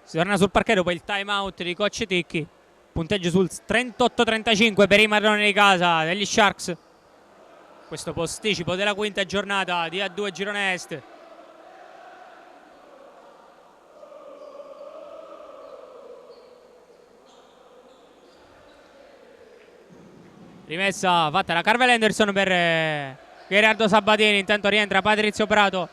Si torna sul parquet dopo il time out di coach Ticchi. Punteggio sul 38-35 per i marroni di casa degli Sharks. Questo posticipo della quinta giornata di A2 Girone Est. Rimessa fatta da Carvel Henderson per Gerardo Sabatini. Intanto rientra Patrizio Prato.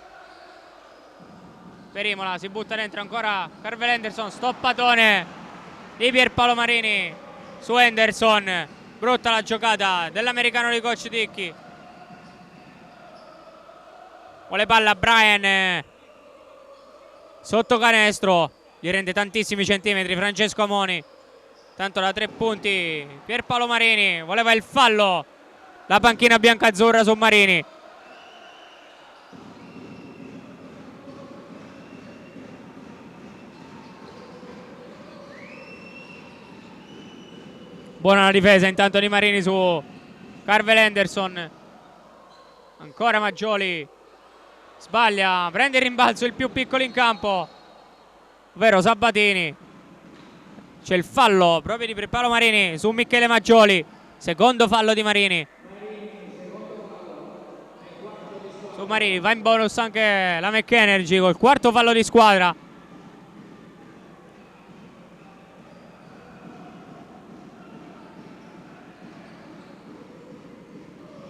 Per Imola si butta dentro ancora Carvel Henderson. Stoppatone di Pierpaolo Marini su Henderson. Brutta la giocata dell'americano di coach Ticchi. Vuole palla Brian sotto canestro. Gli rende tantissimi centimetri Francesco Amoni. Tanto da 3 punti Pierpaolo Marini. Voleva il fallo. La panchina biancazzurra su Marini. Buona la difesa intanto di Marini su Carvel Henderson. Ancora Maggioli. Sbaglia, prende il rimbalzo il più piccolo in campo, ovvero Sabatini. C'è il fallo proprio di Pierpaolo Marini su Michele Maggioli. Secondo fallo di Marini. Su Marini va in bonus anche la McEnergy col quarto fallo di squadra.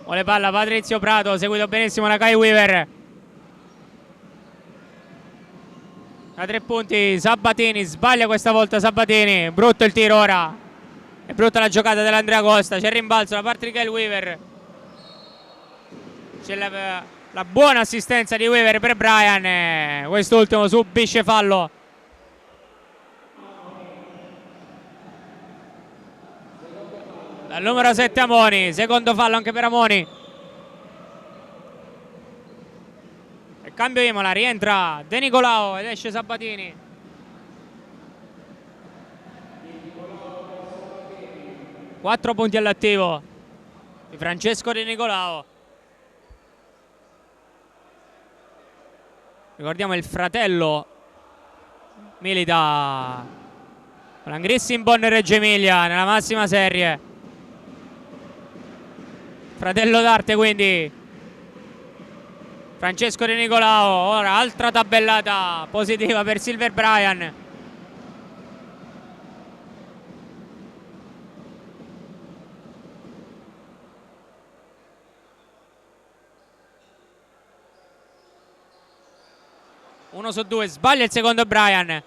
Vuole palla Patrizio Prato, seguito benissimo da Kai Weaver. A 3 punti Sabatini, sbaglia questa volta Sabatini. Brutto il tiro ora. È brutta la giocata dell'Andrea Costa. C'è il rimbalzo da parte di Kyle Weaver. C'è la buona assistenza di Weaver per Brian. Quest'ultimo subisce fallo. Dal numero 7 Amoni. Secondo fallo anche per Amoni. Cambio Imola, rientra De Nicolao ed esce Sabatini. Quattro punti all'attivo di Francesco De Nicolao. Ricordiamo il fratello milita con l'Angrissi in Bonn e Reggio Emilia nella massima serie. Fratello d'arte quindi Francesco De Nicolao. Ora altra tabellata positiva per Silver Brian. Uno su 2, sbaglia il secondo Brian.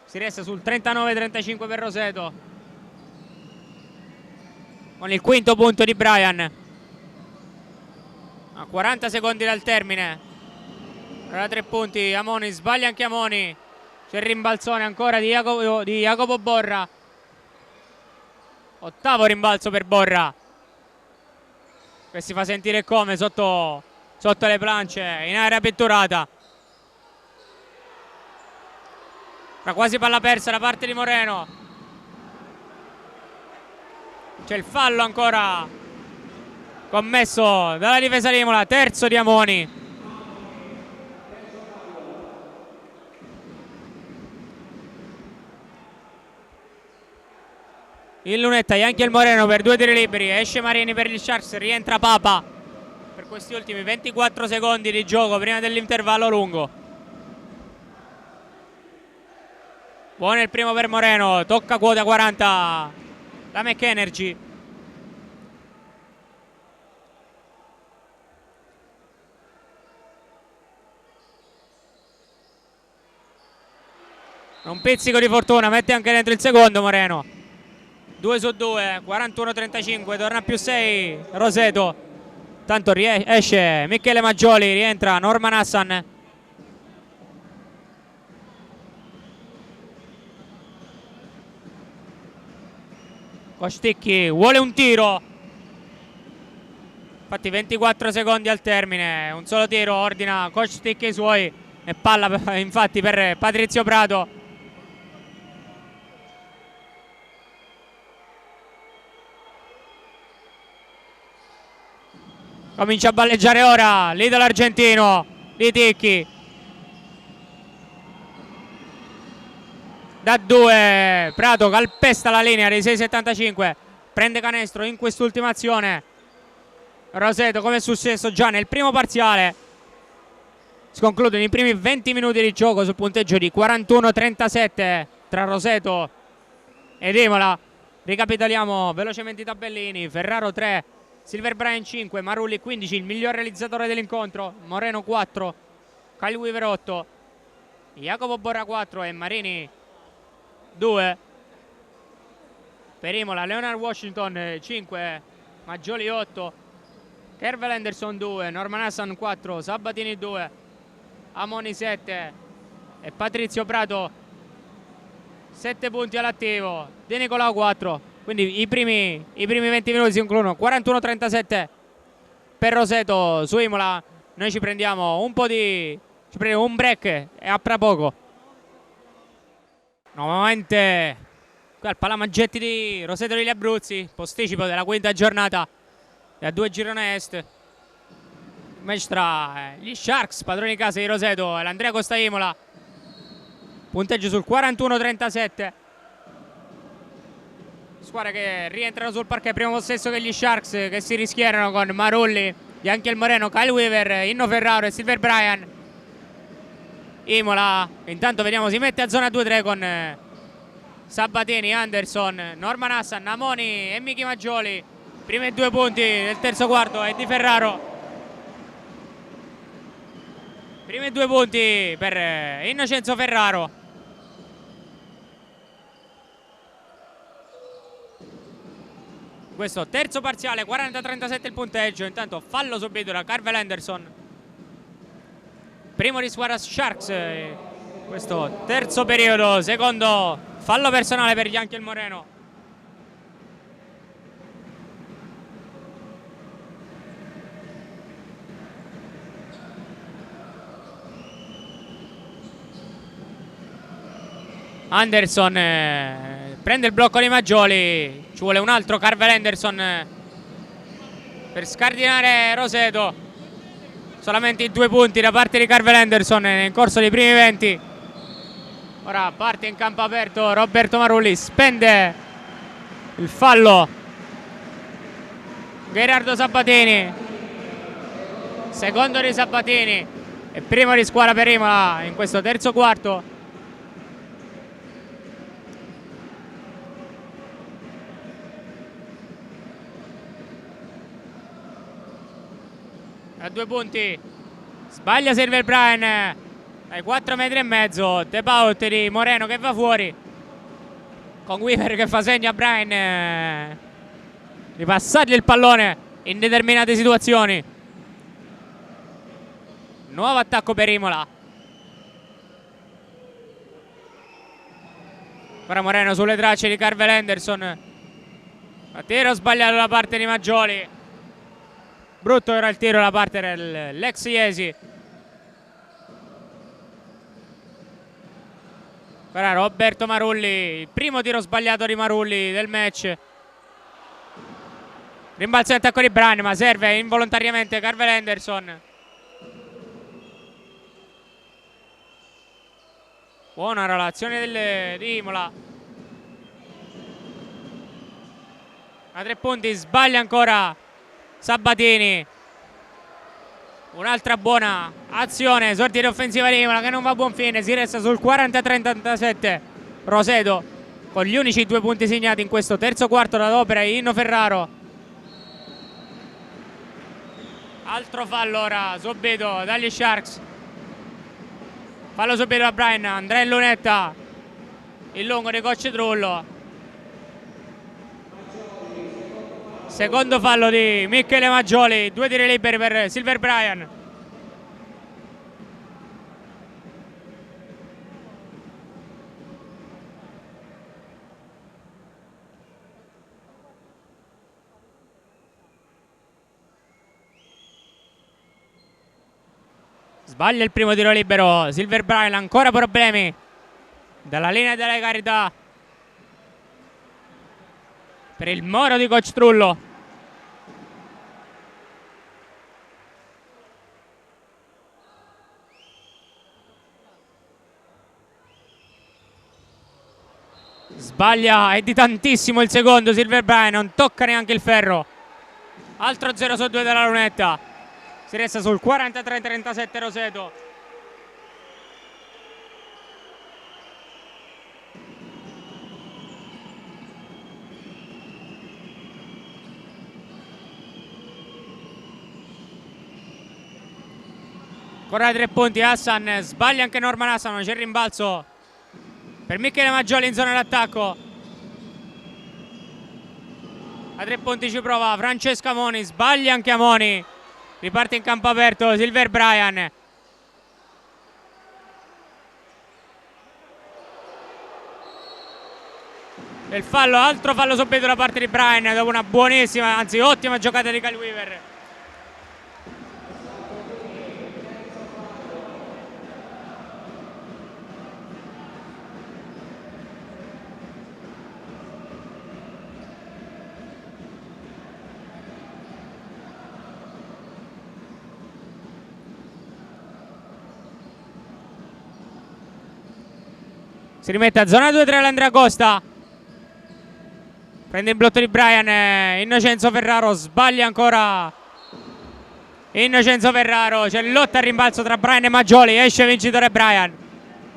Si resta sul 39-35 per Roseto, con il quinto punto di Brian. A 40 secondi dal termine. Ora 3 punti. Amoni, sbaglia anche Amoni. C'è il rimbalzone ancora di Jacopo Borra. Ottavo rimbalzo per Borra, che si fa sentire come sotto le planche in area pitturata. Tra quasi palla persa da parte di Moreno. C'è il fallo ancora commesso dalla difesa di Imola, terzo di Amoni. Il lunetta Yanchi il Moreno per 2 tiri liberi. Esce Marini per gli Sharks, rientra Papa per questi ultimi 24 secondi di gioco prima dell'intervallo lungo. Buono il primo per Moreno, tocca quota 40 la McEnergy. Un pizzico di fortuna, mette anche dentro il secondo Moreno. 2 su 2, 41-35, torna a più 6 Roseto. Tanto esce Michele Maggioli, rientra Norman Hassan. Costicchi vuole un tiro. Infatti 24 secondi al termine, un solo tiro ordina Costicchi i suoi. E palla infatti per Patrizio Prato. Comincia a balleggiare ora l'idolo argentino di Ticchi. da 2. Prato calpesta la linea dei 6,75, prende canestro in quest'ultima azione. Roseto, come è successo già nel primo parziale, si concludono i primi 20 minuti di gioco sul punteggio di 41-37 tra Roseto ed Imola. Ricapitoliamo velocemente i tabellini: Ferraro 3, Silver Brian 5, Marulli 15, il miglior realizzatore dell'incontro, Moreno 4, Kyle Weaver 8, Jacopo Borra 4 e Marini 2. Per Imola Leonard Washington 5, Maggioli 8, Kervel Henderson 2, Norman Hassan 4, Sabatini 2, Amoni 7 e Patrizio Prato 7 punti all'attivo, De Nicolao 4. Quindi i primi 20 minuti si concludono 41-37 per Roseto su Imola. Noi ci prendiamo un break e a tra poco. Nuovamente qui al Palamaggetti di Roseto degli Abruzzi, posticipo della quinta giornata da 2 girone est. Match tra gli Sharks, padroni di casa di Roseto, e l'Andrea Costa Imola. Punteggio sul 41-37. Squadre che rientrano sul parquet, primo possesso che gli Sharks, che si rischierano con Marulli, Bianchi Moreno, Kyle Weaver, Inno Ferraro e Silver Brian. Imola intanto vediamo si mette a zona 2-3 con Sabatini, Anderson, Norman Hassan, Namoni e Michi Maggioli. Primi 2 punti del terzo quarto e di Ferraro. Primi 2 punti per Innocenzo Ferraro. Questo terzo parziale, 40-37 il punteggio. Intanto fallo subito da Carvel Henderson. Primo di squadra Sharks. Questo terzo periodo, secondo fallo personale per Bianchi Moreno. Anderson prende il blocco di Maggioli, ci vuole un altro Carvel Henderson per scardinare Roseto. Solamente i 2 punti da parte di Carvel Henderson nel corso dei primi 20. Ora parte in campo aperto Roberto Marulli, spende il fallo Gerardo Sabatini, secondo di Sabatini e primo di squadra per Imola in questo terzo quarto. A 2 punti sbaglia Silver Brian ai 4,5 metri. Tap out di Moreno che va fuori, con Weaver che fa segno a Brian di passargli il pallone in determinate situazioni. Nuovo attacco per Imola. Ora Moreno sulle tracce di Carvel Henderson. A tiro sbagliato da parte di Maggioli. Brutto era il tiro da parte dell'ex Iesi. Ora Roberto Marulli, il primo tiro sbagliato di Marulli del match. Rimbalzo in attacco di Brian, ma serve involontariamente Carvel Henderson. Buona relazione di Imola. A 3 punti sbaglia ancora Sabatini. Un'altra buona azione, sortire offensiva di Imola che non va a buon fine. Si resta sul 40-37. Roseto con gli unici 2 punti segnati in questo terzo quarto dall'opera di Inno Ferraro. Altro fallo ora subito dagli Sharks. Fallo subito da Brian, Andrea Lunetta, il lungo di Coach Trullo. Secondo fallo di Michele Maggioli, 2 tiri liberi per Silver Brian. Sbaglia il primo tiro libero Silver Brian, ancora problemi dalla linea della carità per il Moro di Coach Trullo. Sbaglia, è di tantissimo il secondo Silver Bryan, non tocca neanche il ferro. Altro 0 su 2 della lunetta. Si resta sul 43-37 Roseto. Ancora 3 punti Hassan, sbaglia anche Norman Hassan, c'è il rimbalzo per Michele Maggioli in zona d'attacco. A 3 punti ci prova Francesco Amoni, sbaglia anche Amoni. Riparte in campo aperto Silver Bryan. E il fallo, altro fallo subito da parte di Bryan dopo una buonissima, anzi ottima giocata di Kyle Weaver. Si rimette a zona 2-3 l'Andrea Costa. Prende il blocco di Bryan. Innocenzo Ferraro sbaglia ancora. Innocenzo Ferraro. C'è lotta al rimbalzo tra Bryan e Maggioli. Esce vincitore Bryan.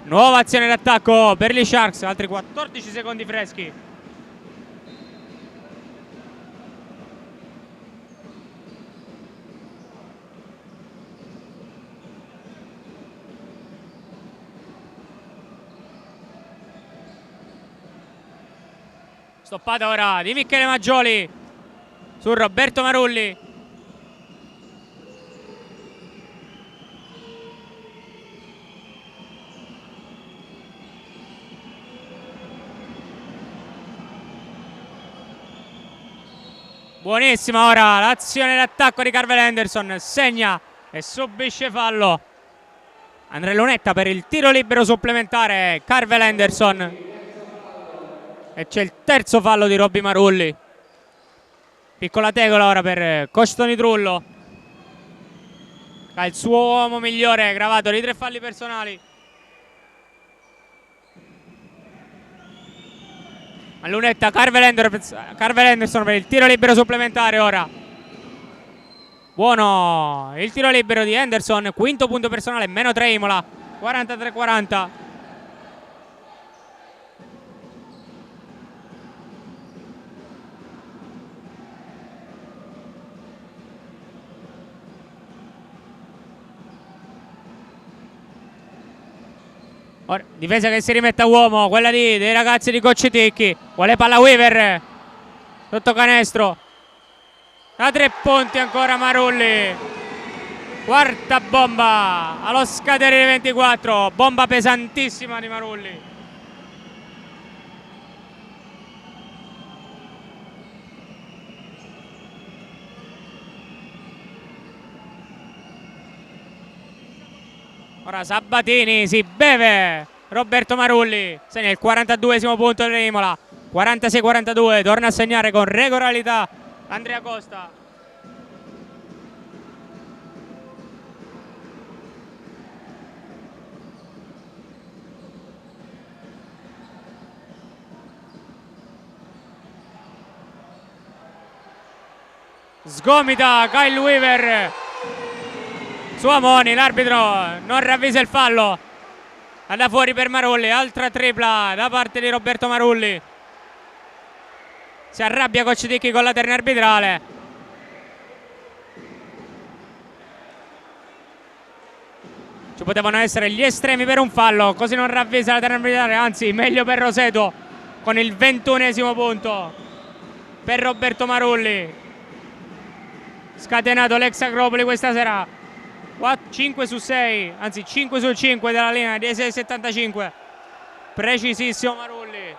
Nuova azione d'attacco per gli Sharks. Altri 14 secondi freschi. Stoppata ora di Michele Maggioli su Roberto Marulli. Buonissima ora l'azione d'attacco di Carvel Henderson. Segna e subisce fallo Andrea Lunetta per il tiro libero supplementare. Carvel Henderson. E c'è il terzo fallo di Robby Marulli. Piccola tegola ora per coach Tony Trullo. Ha il suo uomo migliore gravato di 3 falli personali. A lunetta Carvel Henderson per il tiro libero supplementare ora. Buono il tiro libero di Henderson. Quinto punto personale, meno 3 Imola. 43-40. Ora, difesa che si rimette a uomo, quella dei ragazzi di Cocciticchi. Vuole palla Weaver sotto canestro. Da 3 punti ancora Marulli. Quarta bomba allo scadere dei 24. Bomba pesantissima di Marulli. Ora Sabatini si beve Roberto Marulli. Segna il 42esimo punto dell'Imola. 46-42. Torna a segnare con regolarità Andrea Costa. Sgomita Kyle Weaver su Amoni, l'arbitro non ravvisa il fallo. Anda fuori per Marulli, altra tripla da parte di Roberto Marulli. Si arrabbia Cocciticchi con la terna arbitrale. Ci potevano essere gli estremi per un fallo, così non ravvisa la terna arbitrale, anzi meglio per Roseto con il 21esimo punto per Roberto Marulli. Scatenato l'ex Agropoli questa sera. 5 su 6, anzi 5 su 5 della linea di 6,75. Precisissimo Marulli.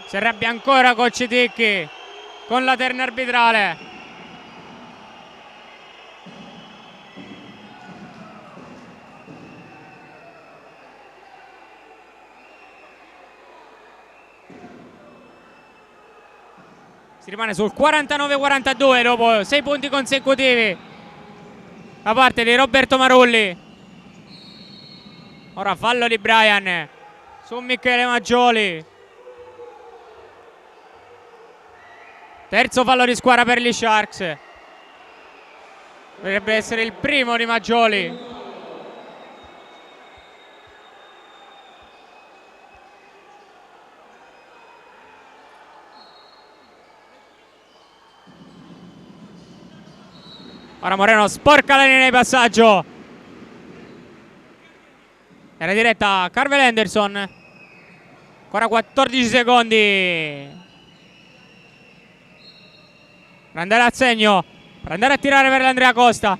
Si arrabbia ancora Cocciticchi con la terna arbitrale. Si rimane sul 49-42 dopo 6 punti consecutivi da parte di Roberto Marulli. Ora fallo di Brian su Michele Maggioli. Terzo fallo di squadra per gli Sharks. Dovrebbe essere il primo di Maggioli. Ora Moreno sporca la linea di passaggio. Era diretta Carvel Henderson. Ancora 14 secondi per andare al segno, per andare a tirare per l'Andrea Costa.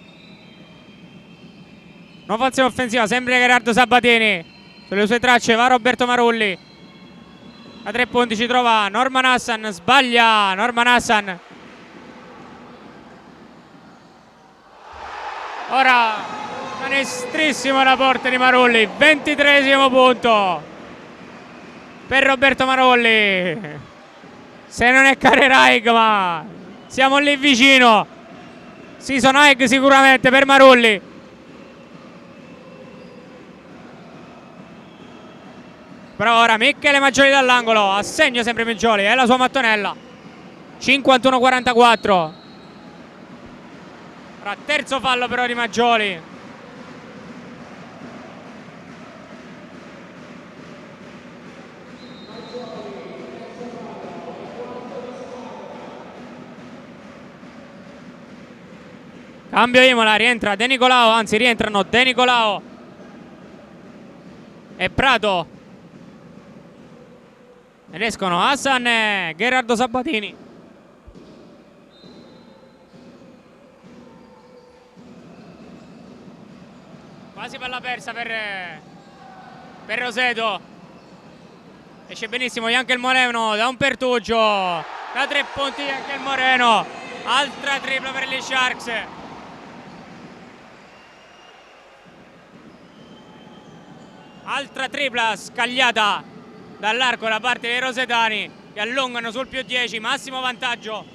Nuova azione offensiva, sempre Gerardo Sabatini. Sulle sue tracce va Roberto Marulli. A 3 punti ci trova Norman Hassan. Sbaglia Norman Hassan. Ora canestrissimo alla porta di Marulli. 23esimo punto per Roberto Marulli. Se non è Careraig, ma siamo lì vicino. Season high sicuramente per Marulli. Però ora Michele Maggioli dall'angolo. A segno sempre Maggioli, è la sua mattonella. 51-44. Ora terzo fallo però di Maggioli. Cambio Imola, rientra De Nicolao, anzi rientrano De Nicolao e Prato. Ed escono Hassan e Gerardo Sabatini. Quasi palla persa per Roseto. Esce benissimo Jankel Moreno da un pertugio. Da 3 punti Jankel Moreno. Altra tripla per gli Sharks. Altra tripla scagliata dall'arco da parte dei rosetani, che allungano sul più 10, massimo vantaggio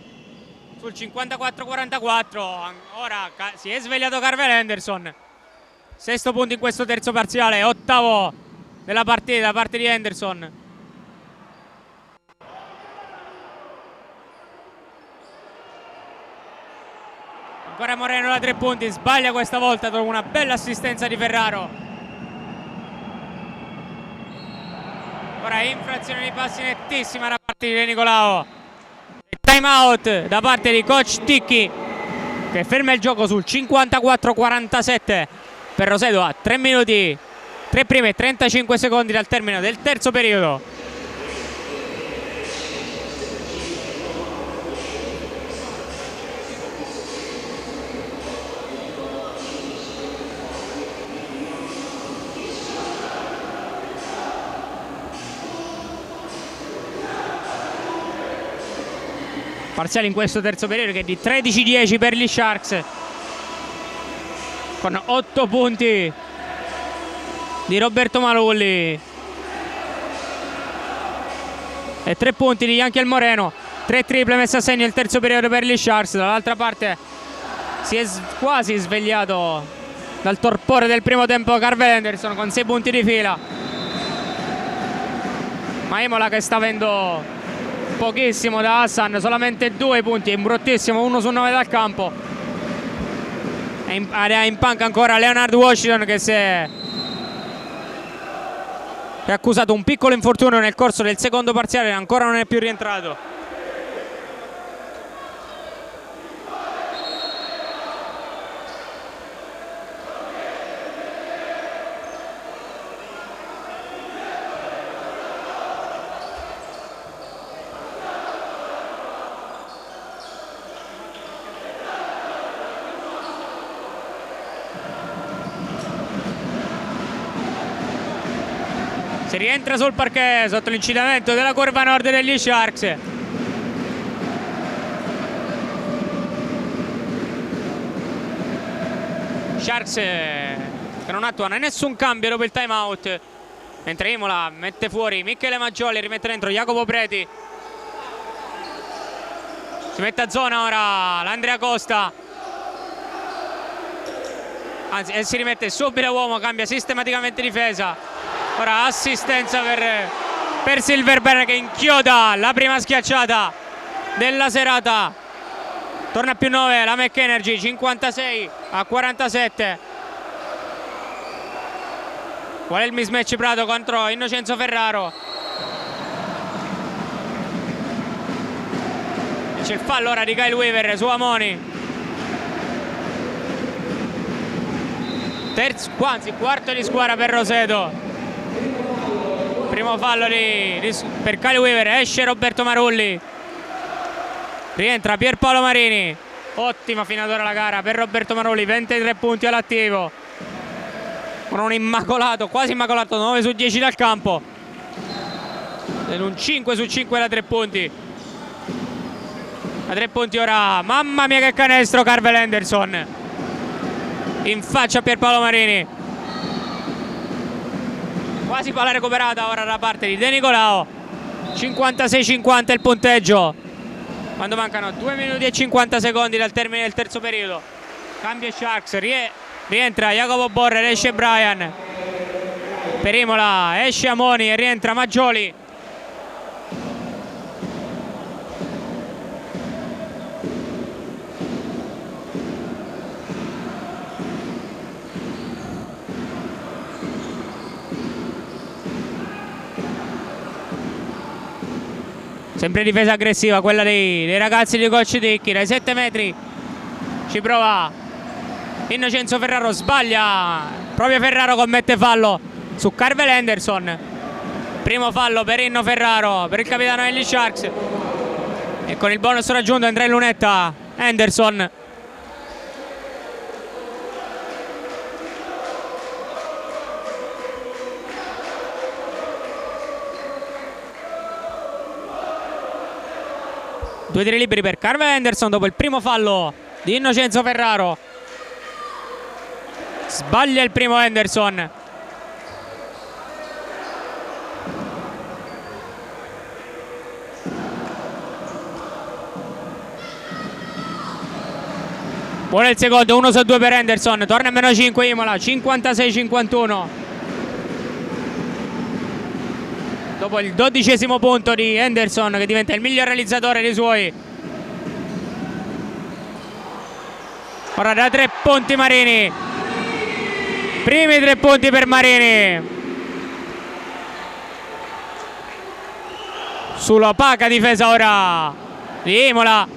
sul 54-44. Ora si è svegliato Carvel Henderson. 6 punto in questo terzo parziale, 8º della partita da parte di Henderson. Ancora Moreno da 3 punti, sbaglia questa volta dopo una bella assistenza di Ferraro. Ora infrazione di passi nettissima da parte di De Nicolao. Time out da parte di coach Ticchi, che ferma il gioco sul 54-47 per Roseto a 3 minuti, 3 primi e 35 secondi dal termine del terzo periodo. Parziale in questo terzo periodo che è di 13-10 per gli Sharks, con 8 punti di Roberto Marulli e 3 punti di Jankel Moreno. 3 triple messe a segno il terzo periodo per gli Sharks. Dall'altra parte si è quasi svegliato dal torpore del primo tempo Carvel Henderson con 6 punti di fila, ma Imola che sta avendo pochissimo da Hassan, solamente 2 punti, è bruttissimo, 1 su 9 dal campo. Area in panca ancora Leonard Washington, che si è accusato un piccolo infortunio nel corso del secondo parziale e ancora non è più rientrato. Si rientra sul parquet sotto l'incitamento della curva nord degli Sharks. Sharks che non attuano nessun cambio dopo il time out, mentre Imola mette fuori Michele Maggioli, rimette dentro Jacopo Preti. Si mette a zona ora l'Andrea Costa, anzi, e si rimette subito uomo, cambia sistematicamente difesa. Ora assistenza per Silverberg che inchioda la prima schiacciata della serata. Torna a più 9 la McEnergy, 56 a 47. Qual è il mismatch Prato contro Innocenzo Ferraro? C'è il fallo ora di Kyle Weaver su Amoni. Quarto di squadra per Roseto. Primo fallo per Kyle Weaver. Esce Roberto Marulli. Rientra Pierpaolo Marini. Ottima finalora la gara per Roberto Marulli. 23 punti all'attivo. Con un immacolato, quasi immacolato, 9 su 10 dal campo. Ed un 5 su 5 da 3 punti. A 3 punti ora. Mamma mia che canestro Carvel Henderson. In faccia a Pierpaolo Marini. Quasi palla recuperata ora da parte di De Nicolao. 56-50 il punteggio quando mancano 2 minuti e 50 secondi dal termine del terzo periodo. Cambia Sharks, rientra Jacopo Borre, esce Brian. Per Imola esce Amoni e rientra Maggioli. Sempre difesa aggressiva quella dei ragazzi di Coach Ticchi. Dai 7 metri ci prova Innocenzo Ferraro, sbaglia. Proprio Ferraro commette fallo su Carvel Henderson. Primo fallo per Inno Ferraro, per il capitano degli Sharks. E con il bonus raggiunto entra in lunetta Henderson. Due tiri liberi per Carvel Henderson dopo il primo fallo di Innocenzo Ferraro. Sbaglia il primo Henderson. Buono il secondo, 1 su 2 per Henderson. Torna a meno 5 Imola, 56-51. Dopo il 12° punto di Henderson che diventa il miglior realizzatore dei suoi. Ora da 3 punti Marini. Primi 3 punti per Marini. Sull'opaca difesa ora di Imola.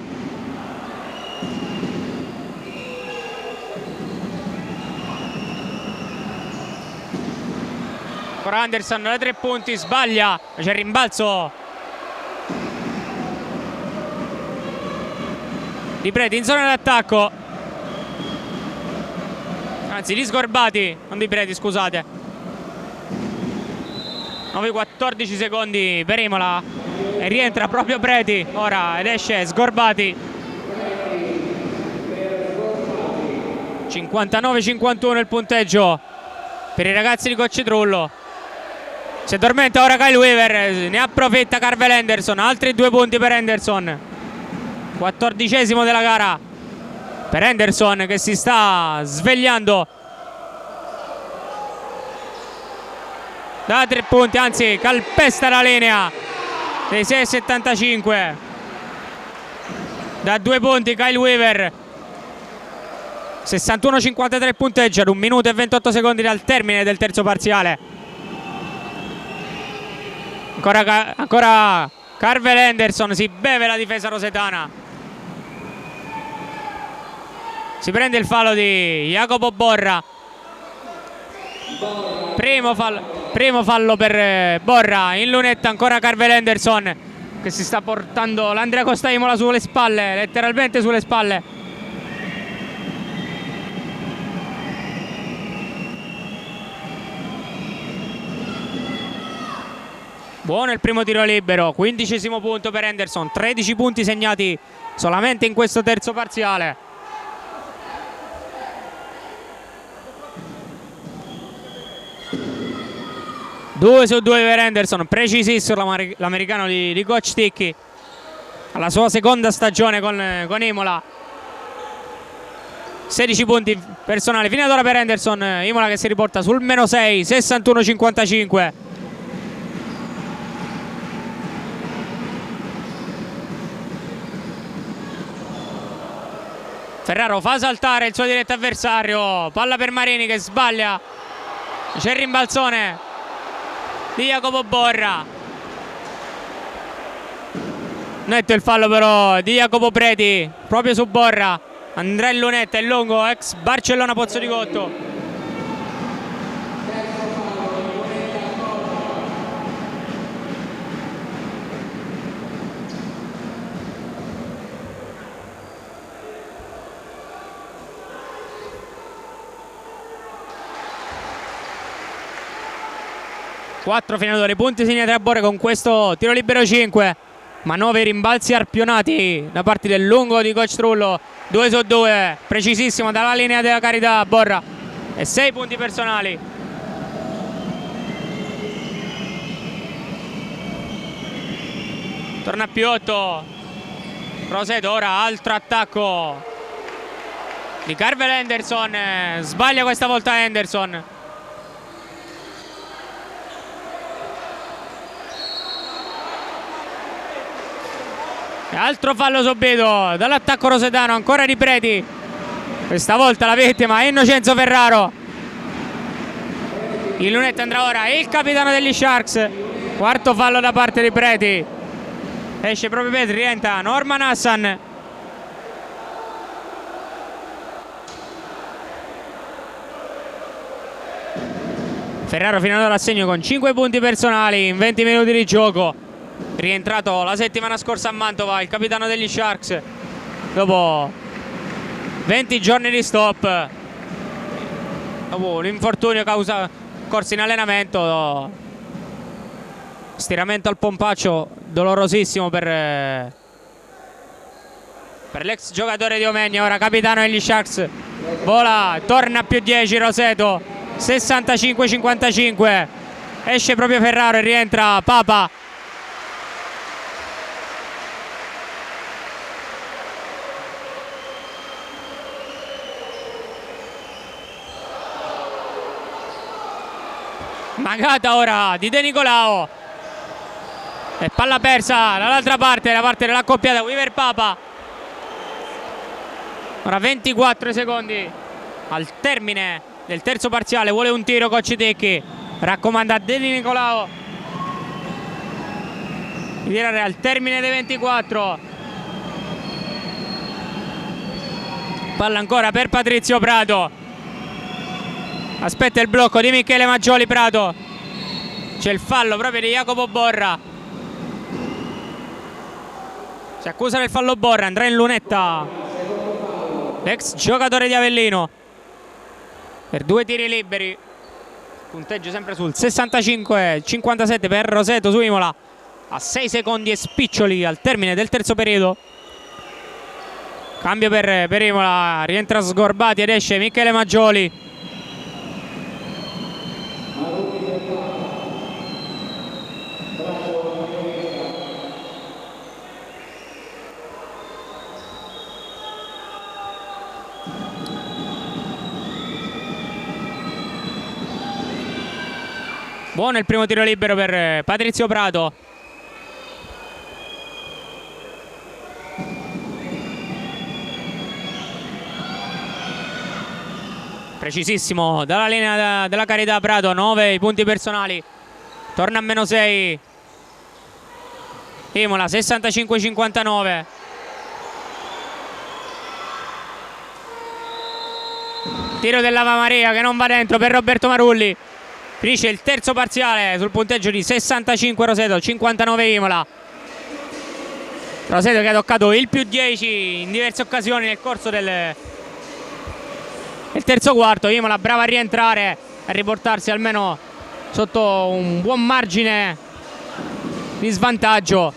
Ora Henderson da 3 punti, sbaglia, c'è il rimbalzo di Preti in zona d'attacco, anzi di Sgorbati, non di Preti, scusate. 9-14 secondi per Imola e rientra proprio Preti ora ed esce Sgorbati. 59-51 il punteggio per i ragazzi di Coccitrullo. Si addormenta ora Kyle Weaver, ne approfitta Carvel Henderson, altri 2 punti per Henderson. 14° della gara per Henderson che si sta svegliando da 3 punti, anzi calpesta la linea dei 6,75. Da 2 punti Kyle Weaver. 61-53 punteggio ad 1 minuto e 28 secondi dal termine del terzo parziale. Ancora Carvel Henderson, si beve la difesa rosetana. Si prende il fallo di Jacopo Borra. Primo fallo per Borra. In lunetta ancora Carvel Henderson che si sta portando l'Andrea Costa Imola sulle spalle, letteralmente sulle spalle. Buono il primo tiro libero, 15° punto per Henderson, 13 punti segnati solamente in questo terzo parziale. Due su 2 per Henderson, precisissimo l'americano di Coach Ticchi. alla sua seconda stagione con Imola. 16 punti personali fino ad ora per Henderson. Imola che si riporta sul -6, 61-55. Ferraro fa saltare il suo diretto avversario, palla per Marini che sbaglia, c'è il rimbalzone di Jacopo Borra. Netto il fallo però di Jacopo Preti proprio su Borra. Andrea Lunetta, il lungo, ex Barcellona Pozzo di Gotto. Quattro finatori, punti segnati a Borre con questo tiro libero 5, ma 9 rimbalzi arpionati da parte del lungo di coach Trullo. 2 su 2, precisissimo dalla linea della carità Borra, e 6 punti personali. Torna a più 8 Roseto, ora altro attacco di Carvel Henderson, sbaglia questa volta Henderson. Altro fallo subito dall'attacco rosetano, ancora di Preti. Questa volta la vittima è Innocenzo Ferraro. Il lunetta andrà ora il capitano degli Sharks. Quarto fallo da parte di Preti. Esce proprio Preti, rientra Norman Hassan. Ferraro fino ad ora a segno con 5 punti personali in 20 minuti di gioco. Rientrato la settimana scorsa a Mantova il capitano degli Sharks dopo 20 giorni di stop, dopo un infortunio causa corsi in allenamento, stiramento al pompaccio dolorosissimo per l'ex giocatore di Omegna. Ora capitano degli Sharks, vola, torna a più 10 Roseto, 65-55, esce proprio Ferraro e rientra Papa. Magata ora di De Nicolao e palla persa dall'altra parte, la parte dell'accoppiata Weaver Papa. Ora 24 secondi al termine del terzo parziale, vuole un tiro coach Tecchi, raccomanda a De Nicolao di tirare al termine dei 24. Palla ancora per Patrizio Prato, aspetta il blocco di Michele Maggioli Prato, c'è il fallo proprio di Jacopo Borra, si accusa del fallo Borra, andrà in lunetta l'ex giocatore di Avellino per 2 tiri liberi. Punteggio sempre sul 65-57 per Roseto su Imola, a 6 secondi e spiccioli al termine del terzo periodo. Cambio per Imola, rientra Sgorbati ed esce Michele Maggioli. Buono il primo tiro libero per Patrizio Prato. Precisissimo dalla linea della carità Prato, 9 i punti personali. Torna a -6 Imola, 65-59. Tiro dell'Ava Maria che non va dentro per Roberto Marulli. Finisce il terzo parziale sul punteggio di 65 Roseto, 59 Imola. Roseto che ha toccato il più 10 in diverse occasioni nel corso del terzo quarto. Imola brava a rientrare, a riportarsi almeno sotto un buon margine di svantaggio.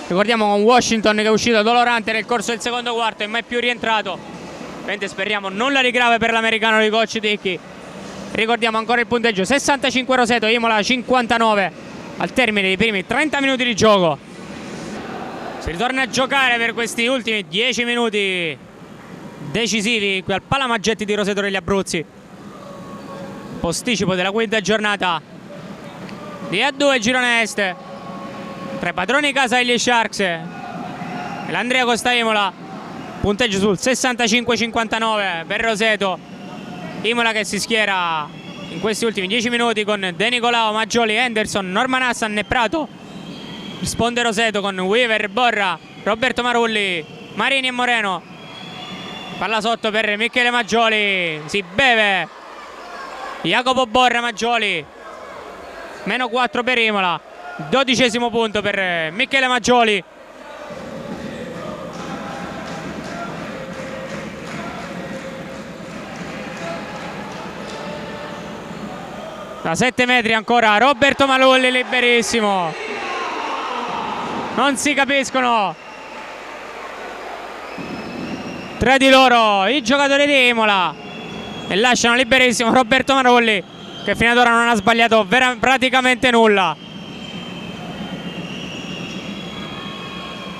Ricordiamo con Washington che è uscito dolorante nel corso del secondo quarto e mai più rientrato. Ovviamente speriamo nulla di grave per l'americano di coach Tecchi. Ricordiamo ancora il punteggio: 65 Roseto, Imola 59 al termine dei primi 30 minuti di gioco. Si ritorna a giocare per questi ultimi 10 minuti decisivi qui al Palamaggetti di Roseto degli Abruzzi. Posticipo della quinta giornata di A2 girone est. Tra i padroni casa degli Sharks e l'Andrea Costa Imola. Punteggio sul 65-59 per Roseto. Imola che si schiera in questi ultimi 10 minuti con De Nicolao, Maggioli, Henderson, Norman Hassan e Prato. Risponde Roseto con Weaver, Borra, Roberto Marulli, Marini e Moreno. Palla sotto per Michele Maggioli, si beve Jacopo Borra, Maggioli. Meno 4 per Imola, 12° punto per Michele Maggioli. Da 7 metri ancora Roberto Marulli liberissimo. Non si capiscono tra di loro i giocatori di Imola e lasciano liberissimo Roberto Marulli, che fino ad ora non ha sbagliato praticamente nulla.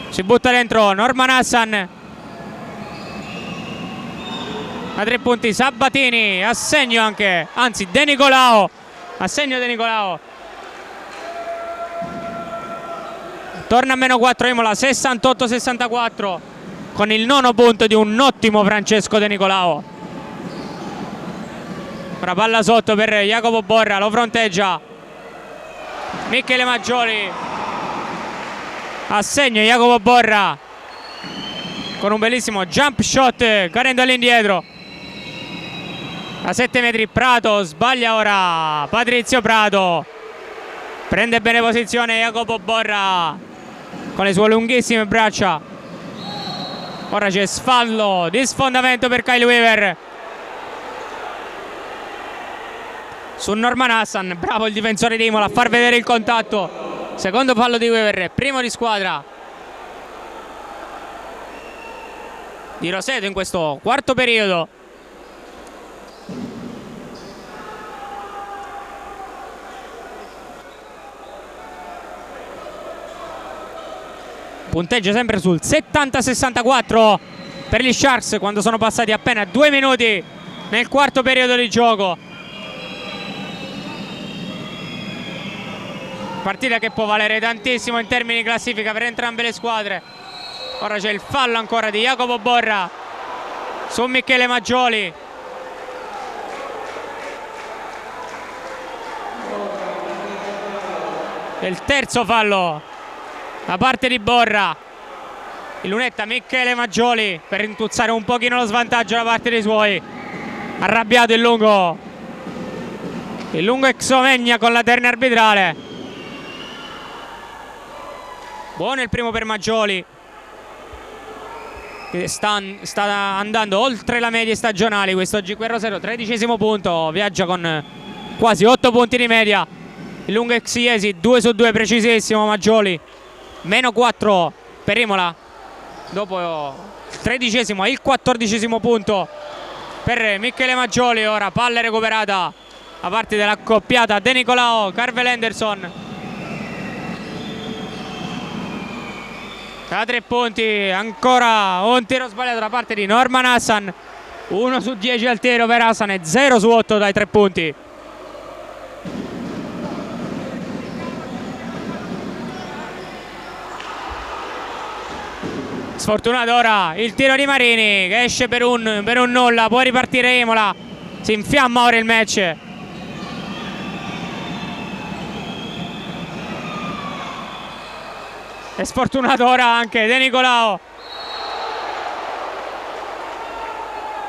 Si butta dentro Norman Hassan. A 3 punti Sabatini, assegno anche, anzi De Nicolao, assegno De Nicolao. Torna a meno 4 Imola, 68-64, con il 9° punto di un ottimo Francesco De Nicolao. Ora palla sotto per Jacopo Borra, lo fronteggia Michele Maggioli. Assegno Jacopo Borra con un bellissimo jump shot cadendo all'indietro. A 7 metri Prato, sbaglia ora Patrizio Prato. Prende bene posizione Jacopo Borra con le sue lunghissime braccia. Ora c'è sfallo di sfondamento per Kyle Weaver su Norman Hassan. Bravo il difensore di Imola a far vedere il contatto. Secondo fallo di Weaver, primo di squadra di Roseto in questo quarto periodo. Punteggio sempre sul 70-64 per gli Sharks quando sono passati appena 2 minuti nel quarto periodo di gioco. Partita che può valere tantissimo in termini di classifica per entrambe le squadre. Ora c'è il fallo ancora di Jacopo Borra su Michele Maggioli. E il terzo fallo da parte di Borra. In lunetta Michele Maggioli per rintuzzare un pochino lo svantaggio da parte dei suoi. Arrabbiato il lungo Exomegna con la terna arbitrale. Buono il primo per Maggioli, che sta andando oltre la media stagionale quest'oggi qui a Roseto. 13° punto, viaggia con quasi 8 punti di media. Il lungo ex Iesi, 2 su 2 precisissimo Maggioli. Meno 4 per Imola dopo il 13° e il 14° punto per Michele Maggioli. Ora palla recuperata da parte dell'accoppiata De Nicolao, Carvel Henderson. Da 3 punti ancora un tiro sbagliato da parte di Norman Hassan. 1 su 10 al tiro per Hassan e 0 su 8 dai 3 punti. Sfortunato ora il tiro di Marini che esce per un nulla. Può ripartire Imola. Si infiamma ora il match. È sfortunato ora anche De Nicolao.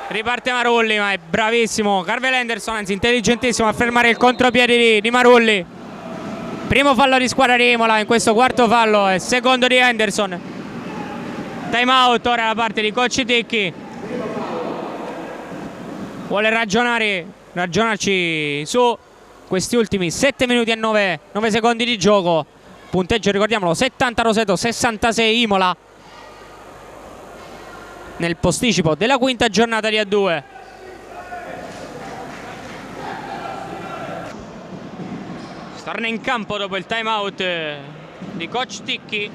Riparte Marulli, ma è bravissimo Carvel Henderson, anzi intelligentissimo a fermare il contropiede di Marulli. Primo fallo di squadra di Imola in questo quarto fallo e secondo di Henderson. Time out ora da parte di coach Ticchi. Vuole ragionarci su questi ultimi 7 minuti e 9 secondi di gioco. Punteggio, ricordiamolo, 70 Roseto, 66 Imola nel posticipo della quinta giornata di A2. Torna in campo dopo il time out di coach Ticchi.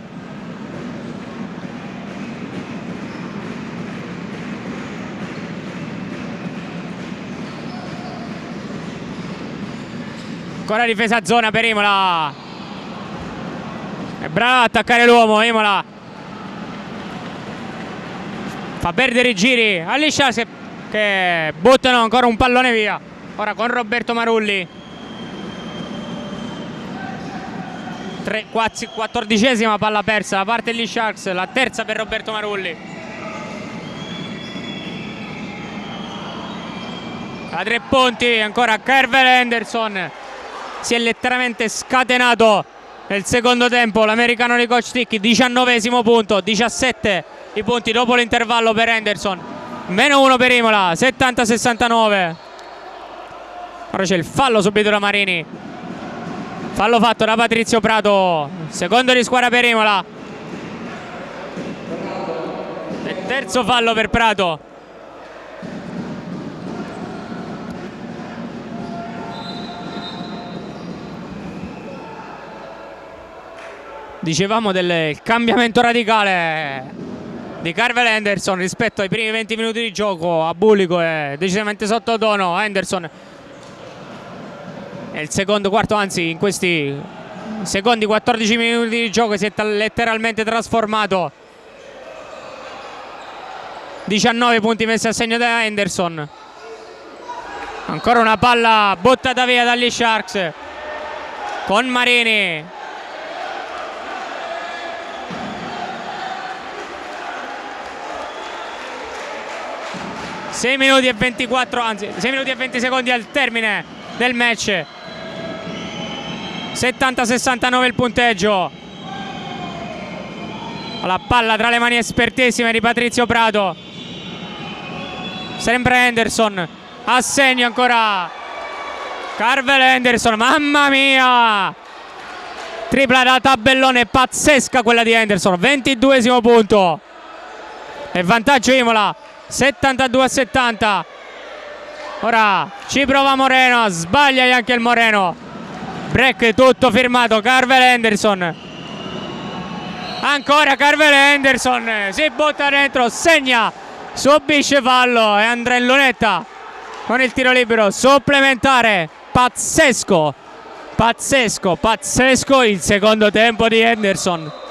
Ancora difesa zona per Imola. È brava a attaccare l'uomo Imola. Fa perdere i giri agli Sharks che buttano ancora un pallone via. Ora con Roberto Marulli. 14ª palla persa da parte degli Sharks, la terza per Roberto Marulli. A 3 punti ancora Carvel Henderson. Si è letteralmente scatenato nel secondo tempo l'americano di Coach Ticchi. 19° punto, 17 i punti dopo l'intervallo per Henderson. -1 per Imola, 70-69. Ora c'è il fallo subito da Marini. Fallo fatto da Patrizio Prato. Secondo di squadra per Imola. Il terzo fallo per Prato. Dicevamo del cambiamento radicale di Carvel Henderson rispetto ai primi 20 minuti di gioco. A Bulico è decisamente sottotono. Henderson è il secondo quarto, anzi in questi secondi 14 minuti di gioco si è letteralmente trasformato. 19 punti messi a segno da Henderson. Ancora una palla buttata via dagli Sharks con Marini. 6 minuti e 24, anzi 6 minuti e 20 secondi al termine del match. 70-69 il punteggio. La palla tra le mani espertissime di Patrizio Prato. Sempre Henderson. A segno ancora Carvel Henderson. Mamma mia! Tripla da tabellone pazzesca quella di Henderson. 22° punto. E vantaggio Imola. 72-70. Ora ci prova Moreno. Sbaglia anche il Moreno. Break tutto firmato. Carvel Henderson. Ancora Carvel Henderson. Si butta dentro. Segna. Subisce fallo. E Andrea Lunetta con il tiro libero supplementare. Pazzesco. Pazzesco. Pazzesco il secondo tempo di Henderson.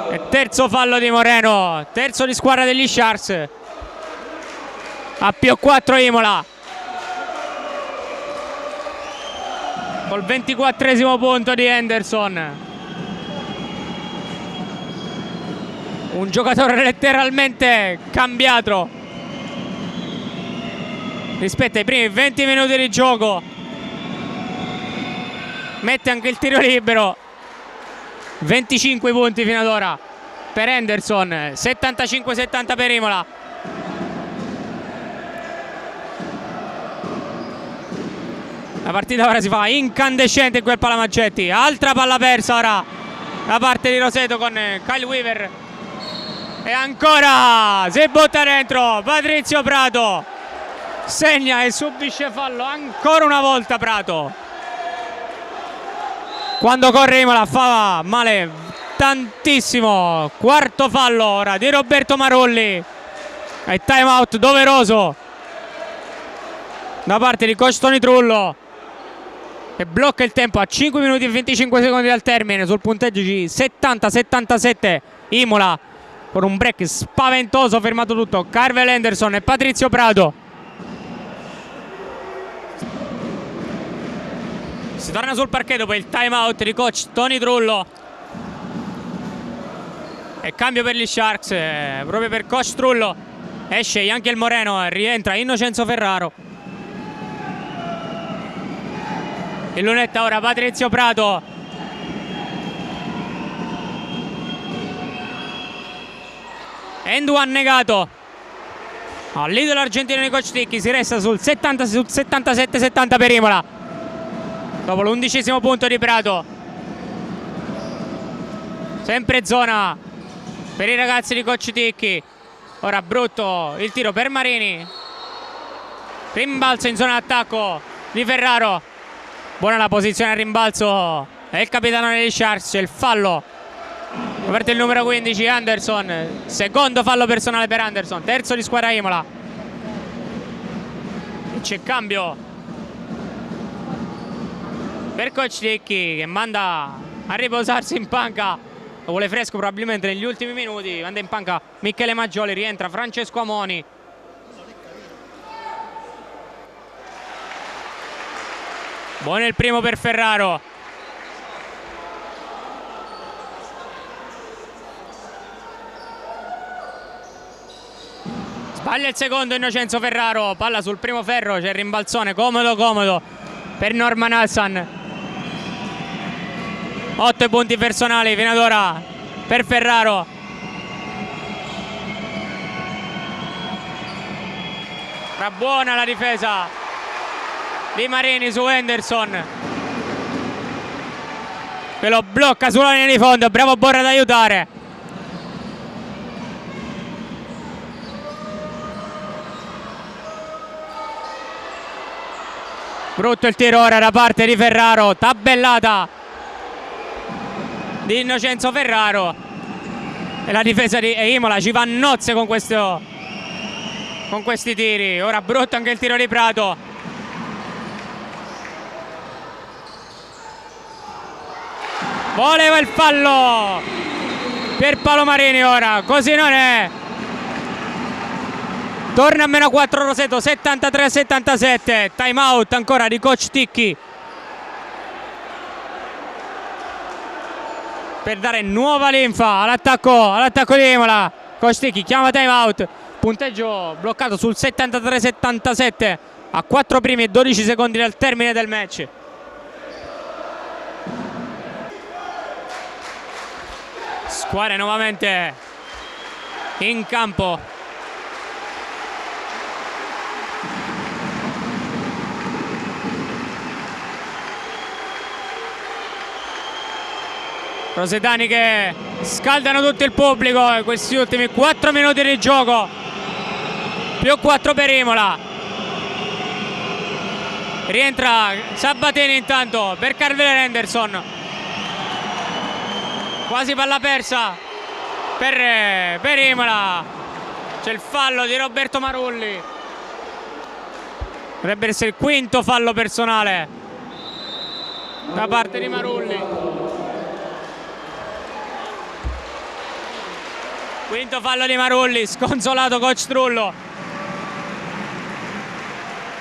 E terzo fallo di Moreno. Terzo di squadra degli Sharks. A +4 Imola. Col 24° punto di Henderson. Un giocatore letteralmente cambiato rispetto ai primi 20 minuti di gioco. Mette anche il tiro libero. 25 punti fino ad ora per Henderson. 75-70 per Imola. La partita ora si fa incandescente in quel Palamaggetti. Altra palla persa ora da parte di Roseto con Kyle Weaver. E ancora si butta dentro Patrizio Prato. Segna e subisce fallo ancora una volta Prato. Quando corre Imola fa male tantissimo. Quarto fallo ora di Roberto Marulli. E time out doveroso da parte di coach Tony Trullo, che blocca il tempo a 5 minuti e 25 secondi dal termine sul punteggio di 70-77. Imola con un break spaventoso, fermato tutto. Carvel Henderson e Patrizio Prato. Si torna sul parquet dopo il time out di coach Tony Trullo. E cambio per gli Sharks, proprio per coach Trullo. Esce anche il Moreno e rientra Innocenzo Ferraro. In lunetta ora Patrizio Prato. End one negato. All'idolo argentino di coach Ticchi. Si resta sul 77-70 per Imola. Dopo l'11° punto di Prato. Sempre zona per i ragazzi di coach Ticchi. Ora brutto il tiro per Marini. Rimbalzo in zona d'attacco di Ferraro. Buona la posizione al rimbalzo. È il capitano degli Sharks. C'è il fallo. Avverte il numero 15 Anderson. Secondo fallo personale per Anderson. Terzo di squadra Imola. C'è cambio per coach Ticchi, che manda a riposarsi in panca, lo vuole fresco probabilmente negli ultimi minuti. Manda in panca Michele Maggioli, rientra Francesco Amoni. Buono il primo per Ferraro. Sbaglia il secondo Innocenzo Ferraro, palla sul primo ferro, c'è il rimbalzone comodo per Norman Hassan. 8 punti personali fino ad ora per Ferraro. Era buona la difesa di Marini su Henderson, che lo blocca sulla linea di fondo. Bravo Borra ad aiutare. Brutto il tiro ora da parte di Ferraro, tabellata di Innocenzo Ferraro, e la difesa di Imola ci va a nozze con questi tiri. Ora brutto anche il tiro di Prato. Voleva il fallo per Paolo Marini, ora così non è. Torna a meno 4 Roseto, 73-77. Time out ancora di coach Ticchi per dare nuova linfa all'attacco di Imola. Coach Ticchi chiama time out. Punteggio bloccato sul 73-77 a 4 primi e 12 secondi dal termine del match. Squadre nuovamente in campo. Rosetani che scaldano tutto il pubblico in questi ultimi 4 minuti di gioco, più 4 per Imola. Rientra Sabatini intanto per Carver Henderson, quasi palla persa per Imola. C'è il fallo di Roberto Marulli, dovrebbe essere il quinto fallo personale da parte di Marulli. Quinto fallo di Marulli, sconsolato coach Trullo.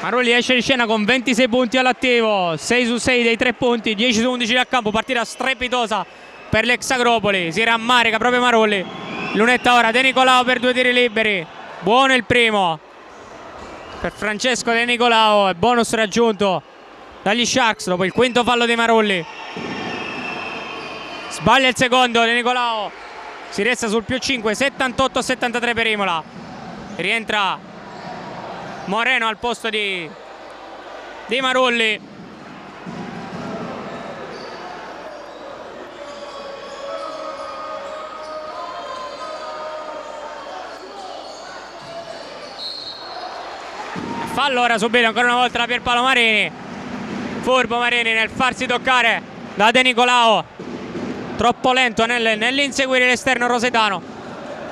Marulli esce di scena con 26 punti all'attivo, 6 su 6 dei 3 punti, 10 su 11 da campo, partita strepitosa per l'ex Agropoli. Si rammarica proprio Marulli. Lunetta ora, De Nicolao per 2 tiri liberi. Buono il primo per Francesco De Nicolao e bonus raggiunto dagli Sharks dopo il quinto fallo di Marulli. Sbaglia il secondo De Nicolao. Si resta sul più 5, 78-73 per Imola. Rientra Moreno al posto di Marulli. Fallo ora subito ancora una volta da Pierpaolo Marini. Furbo Marini nel farsi toccare da De Nicolao. Troppo lento nell'inseguire l'esterno rosetano.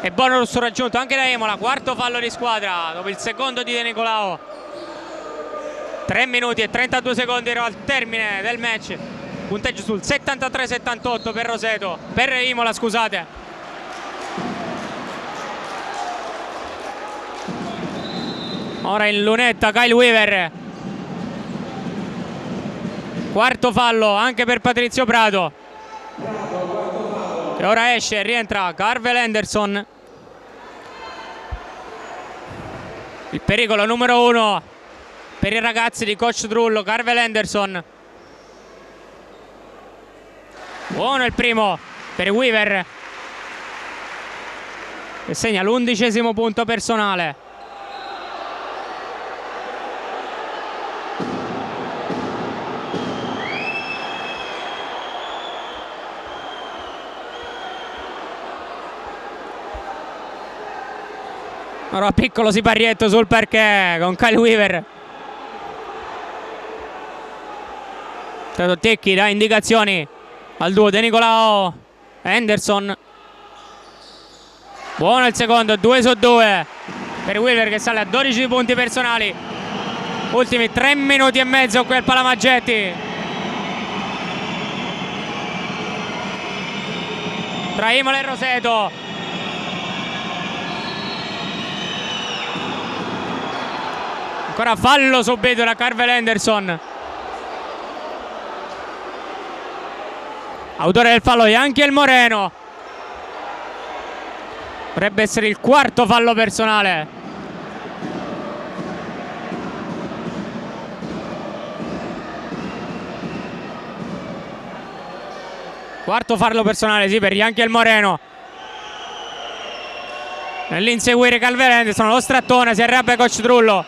E bonus raggiunto anche da Imola. Quarto fallo di squadra dopo il secondo di De Nicolao. 3 minuti e 32 secondi al termine del match. Punteggio sul 73-78 per Roseto, per Imola, scusate. Ora in lunetta Kyle Weaver. Quarto fallo anche per Patrizio Prato. E ora esce e rientra Carvel Henderson. Il pericolo numero 1 per i ragazzi di coach Trullo, Carvel Henderson. Buono il primo per Weaver, che segna l'11° punto personale. Ora piccolo siparietto sul parquet con Kyle Weaver. Ticchi dà indicazioni al duo De Nicolao Henderson. Buono il secondo, 2 su 2 per Weaver, che sale a 12 punti personali. Ultimi 3 minuti e mezzo qui al Palamaggetti. tra Imola e Roseto. Ancora fallo subito da Carvel Henderson. Autore del fallo Yankiel Moreno. Dovrebbe essere il quarto fallo personale. Quarto fallo personale, sì, per Yankiel Moreno. Nell'inseguire Carvel Henderson, lo strattone, si arrabbia coach Trullo,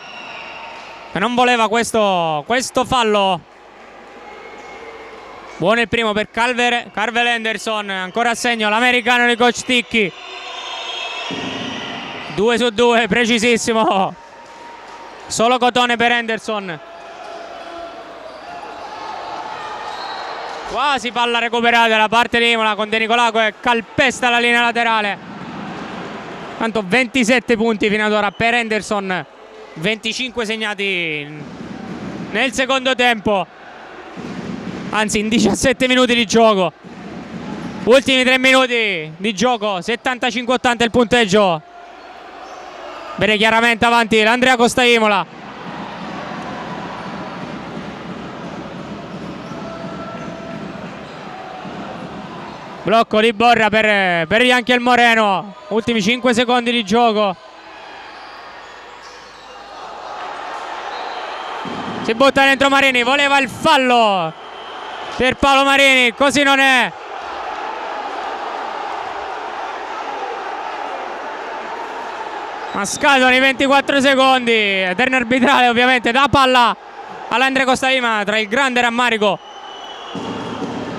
che non voleva questo fallo. Buono il primo per Carvel Henderson, ancora a segno l'americano di coach Ticchi. 2 su 2, precisissimo. Solo cotone per Henderson. Quasi palla recuperata da parte di Imola con De Nicolao che calpesta la linea laterale. Tanto 27 punti fino ad ora per Henderson, 25 segnati nel secondo tempo, anzi in 17 minuti di gioco. Ultimi 3 minuti di gioco, 75-80 il punteggio. Vede chiaramente avanti l'Andrea Costa Imola. Blocco di Borra per Yankiel Moreno. Ultimi 5 secondi di gioco. Si butta dentro Marini, voleva il fallo per Paolo Marini, così non è. Ma scadono i 24 secondi. Eterno arbitrale ovviamente, da palla all'Andrea Costa Imola, tra il grande rammarico,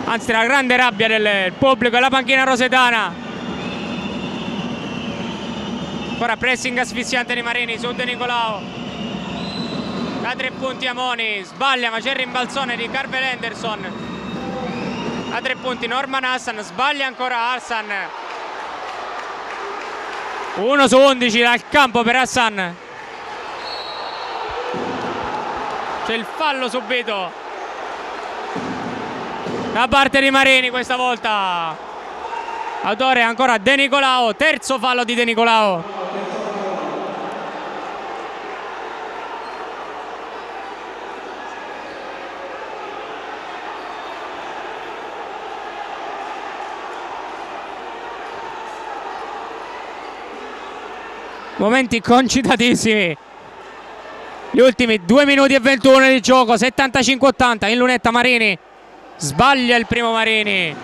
anzi la grande rabbia del pubblico e la panchina rosetana. Ancora pressing asfissiante di Marini su De Nicolao. Da 3 punti Amoni, sbaglia ma c'è il rimbalzone di Carvel Henderson. A 3 punti Norman Hassan, sbaglia ancora Hassan. 1 su 11 dal campo per Hassan. C'è il fallo subito da parte di Marini questa volta. Autore ancora De Nicolao, terzo fallo di De Nicolao. Momenti concitatissimi. Gli ultimi 2 minuti e 21 di gioco, 75-80 in lunetta Marini. Sbaglia il primo Marini.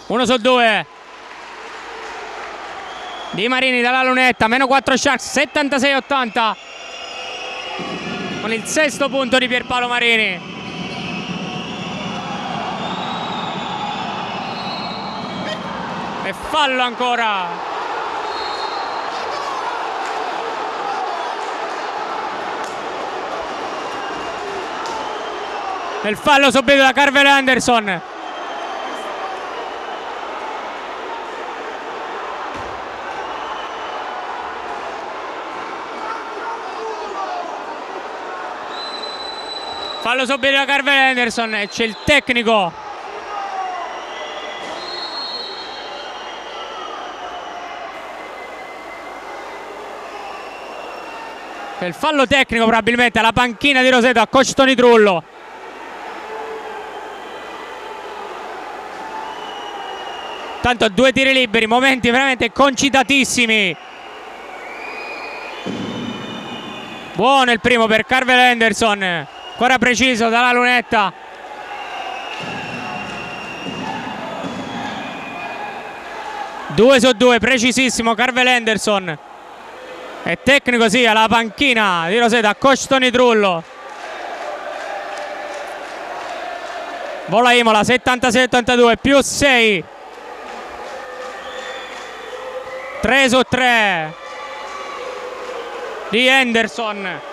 Uno su 2 di Marini dalla lunetta, meno 4 Sharks, 76-80 con il sesto punto di Pierpaolo Marini. E fallo ancora. E il fallo subito da Carvel Henderson. Fallo subito da Carvel Henderson e c'è il tecnico. C'è il fallo tecnico probabilmente alla panchina di Roseto, a coach Tony Trullo. Tanto 2 tiri liberi, momenti veramente concitatissimi. Buono il primo per Carvel Henderson. Ancora preciso dalla lunetta. Due su 2, precisissimo Carvel Henderson. E tecnico sì alla panchina di Roseto, coach Tony Trullo. Vola Imola, 76-82, più 6. 3 su 3 di Henderson.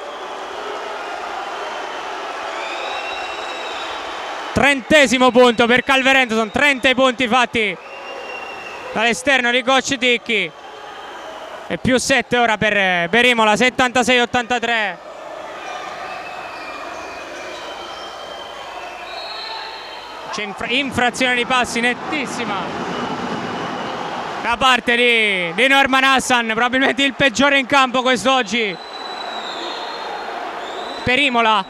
30° punto per Carvel Henderson, 30 i punti fatti dall'esterno di coach Ticchi. E più 7 ora per Imola, 76-83. C'è infrazione di passi nettissima da parte di Norman Hassan, probabilmente il peggiore in campo quest'oggi per Imola.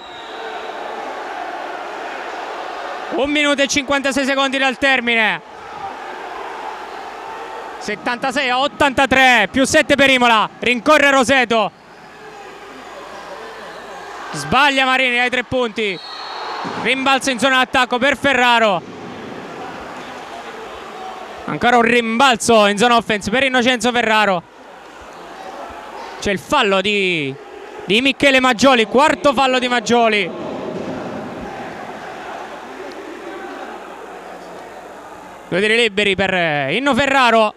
1 minuto e 56 secondi dal termine. 76-83, più 7 per Imola. Rincorre Roseto. Sbaglia Marini ai 3 punti. Rimbalzo in zona d'attacco per Ferraro. Ancora un rimbalzo in zona offense per Innocenzo Ferraro. C'è il fallo di Michele Maggioli, quarto fallo di Maggioli. Due tiri liberi per Inno Ferraro.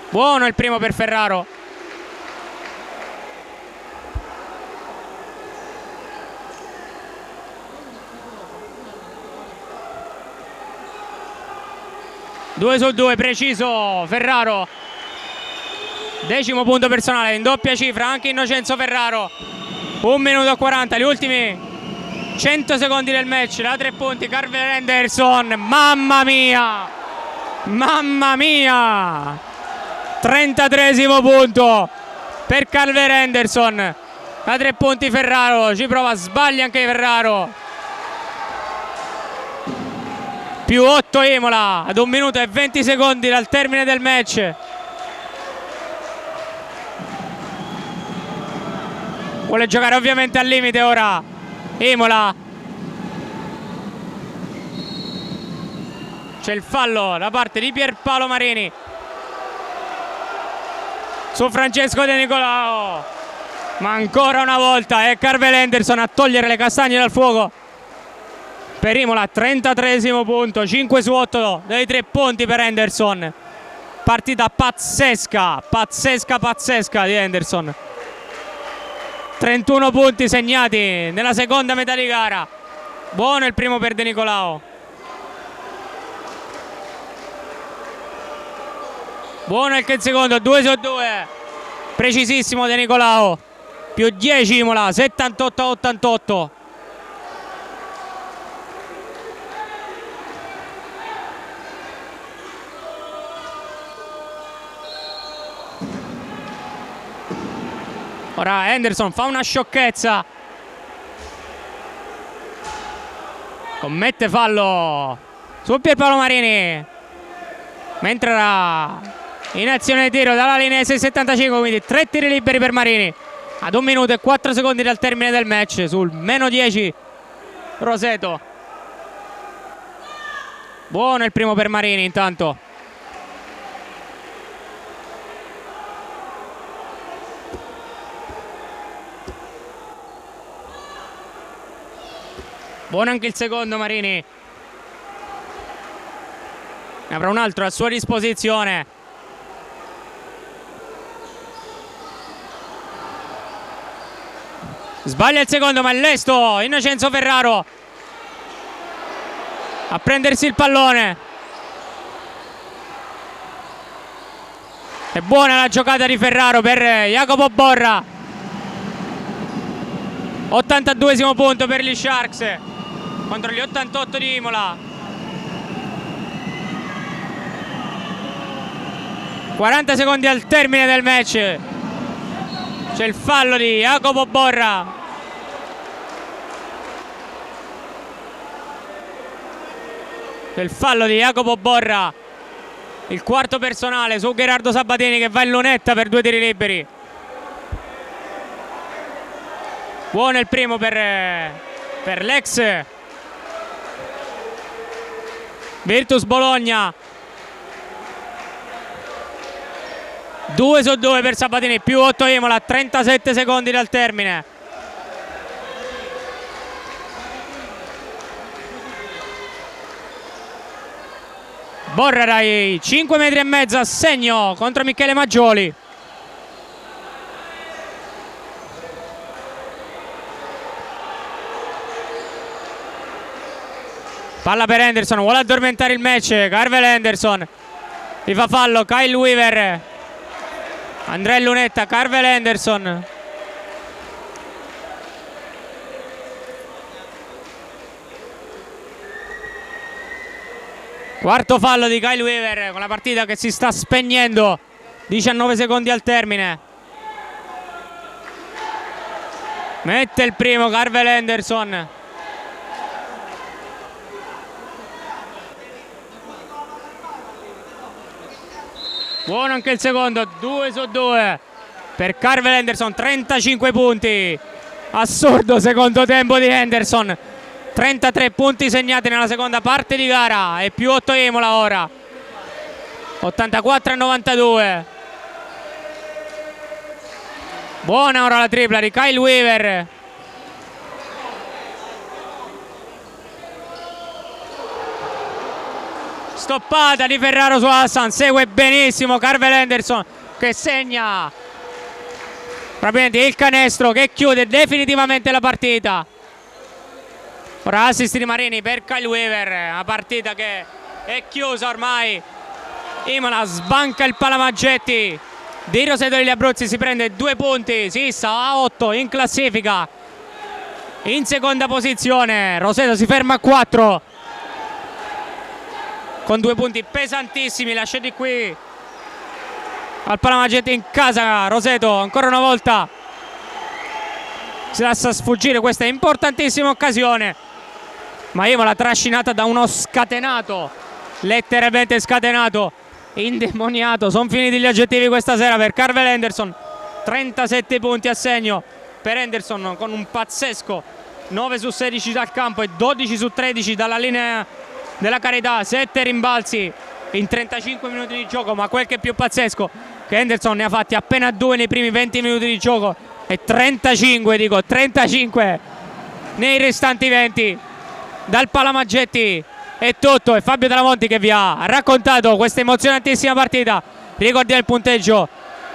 Buono il primo per Ferraro. Due su due, preciso Ferraro. 10° punto personale in doppia cifra anche Innocenzo Ferraro. 1 minuto e 40, gli ultimi 100 secondi del match. Da 3 punti Carver Henderson. Mamma mia, mamma mia, 33° punto per Carver Henderson. Da 3 punti Ferraro ci prova, sbaglia anche Ferraro. Più 8 Imola ad 1 minuto e 20 secondi dal termine del match. Vuole giocare ovviamente al limite ora Imola. C'è il fallo da parte di Pierpaolo Marini su Francesco De Nicolao. Ma ancora una volta è Carvel Henderson a togliere le castagne dal fuoco per Imola. 33° punto, 5 su 8 dei 3 punti per Henderson. Partita pazzesca, pazzesca di Henderson. 31 punti segnati nella seconda metà di gara. Buono il primo per De Nicolao. Buono anche il secondo, 2 su 2. Precisissimo De Nicolao. Più 10 Imola, 78-88. Ora Henderson fa una sciocchezza. Commette fallo su Pierpaolo Marini. Mentre era in azione di tiro dalla linea 6,75, quindi 3 tiri liberi per Marini. Ad 1 minuto e 4 secondi dal termine del match sul meno 10 Roseto. Buono il primo per Marini intanto. Buono anche il secondo Marini. Ne avrà un altro a sua disposizione. Sbaglia il secondo ma è lesto Innocenzo Ferraro a prendersi il pallone. È buona la giocata di Ferraro per Jacopo Borra. 82° punto per gli Sharks contro gli 88 di Imola. 40 secondi al termine del match. C'è il fallo di Jacopo Borra. C'è il fallo di Jacopo Borra. Il quarto personale su Gerardo Sabatini che va in lunetta per 2 tiri liberi. Buono il primo per l'ex Virtus Bologna. 2 su 2 per Sabatini, più 8 Imola, 37 secondi dal termine. Borra dai 5 metri e mezzo a segno contro Michele Maggioli. Palla per Henderson, vuole addormentare il match Carvel Henderson. Gli fa fallo Kyle Weaver. Andrea Lunetta, Carvel Henderson. Quarto fallo di Kyle Weaver con la partita che si sta spegnendo. 19 secondi al termine. Mette il primo Carvel Henderson. Buono anche il secondo, 2 su 2 per Carvel Henderson, 35 punti. Assurdo secondo tempo di Henderson. 33 punti segnati nella seconda parte di gara e più 8 Imola ora. 84-92. Buona ora la tripla di Kyle Weaver. Stoppata di Ferraro su Hassan, segue benissimo Carvel Henderson che segna probabilmente il canestro che chiude definitivamente la partita. Ora assist di Marini per Kyle Weaver, una partita che è chiusa ormai. Imola sbanca il Palamaggetti di Roseto degli Abruzzi, si prende 2 punti, si sta a 8 in classifica, in seconda posizione. Roseto si ferma a 4 con 2 punti pesantissimi lasciati qui al Palamaggetti in casa. Roseto ancora una volta si lascia sfuggire questa importantissima occasione, ma Imola trascinata da uno scatenato, letteralmente scatenato, indemoniato. Sono finiti gli aggettivi questa sera per Carvel Henderson. 37 punti a segno per Henderson con un pazzesco 9 su 16 dal campo e 12 su 13 dalla linea della carità. 7 rimbalzi in 35 minuti di gioco, ma quel che è più pazzesco che Henderson ne ha fatti appena 2 nei primi 20 minuti di gioco e 35 nei restanti 20 dal Palamaggetti. È tutto, è Fabio Tramonti che vi ha raccontato questa emozionantissima partita. Ricordiamo il punteggio: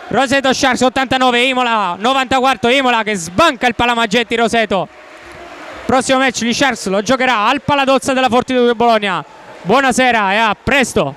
Roseto Sharks 89, Imola 94. Imola che sbanca il Palamaggetti Roseto. Prossimo match gli Sharks lo giocherà al Paladozza della Fortitudo di Bologna. Buonasera e a presto.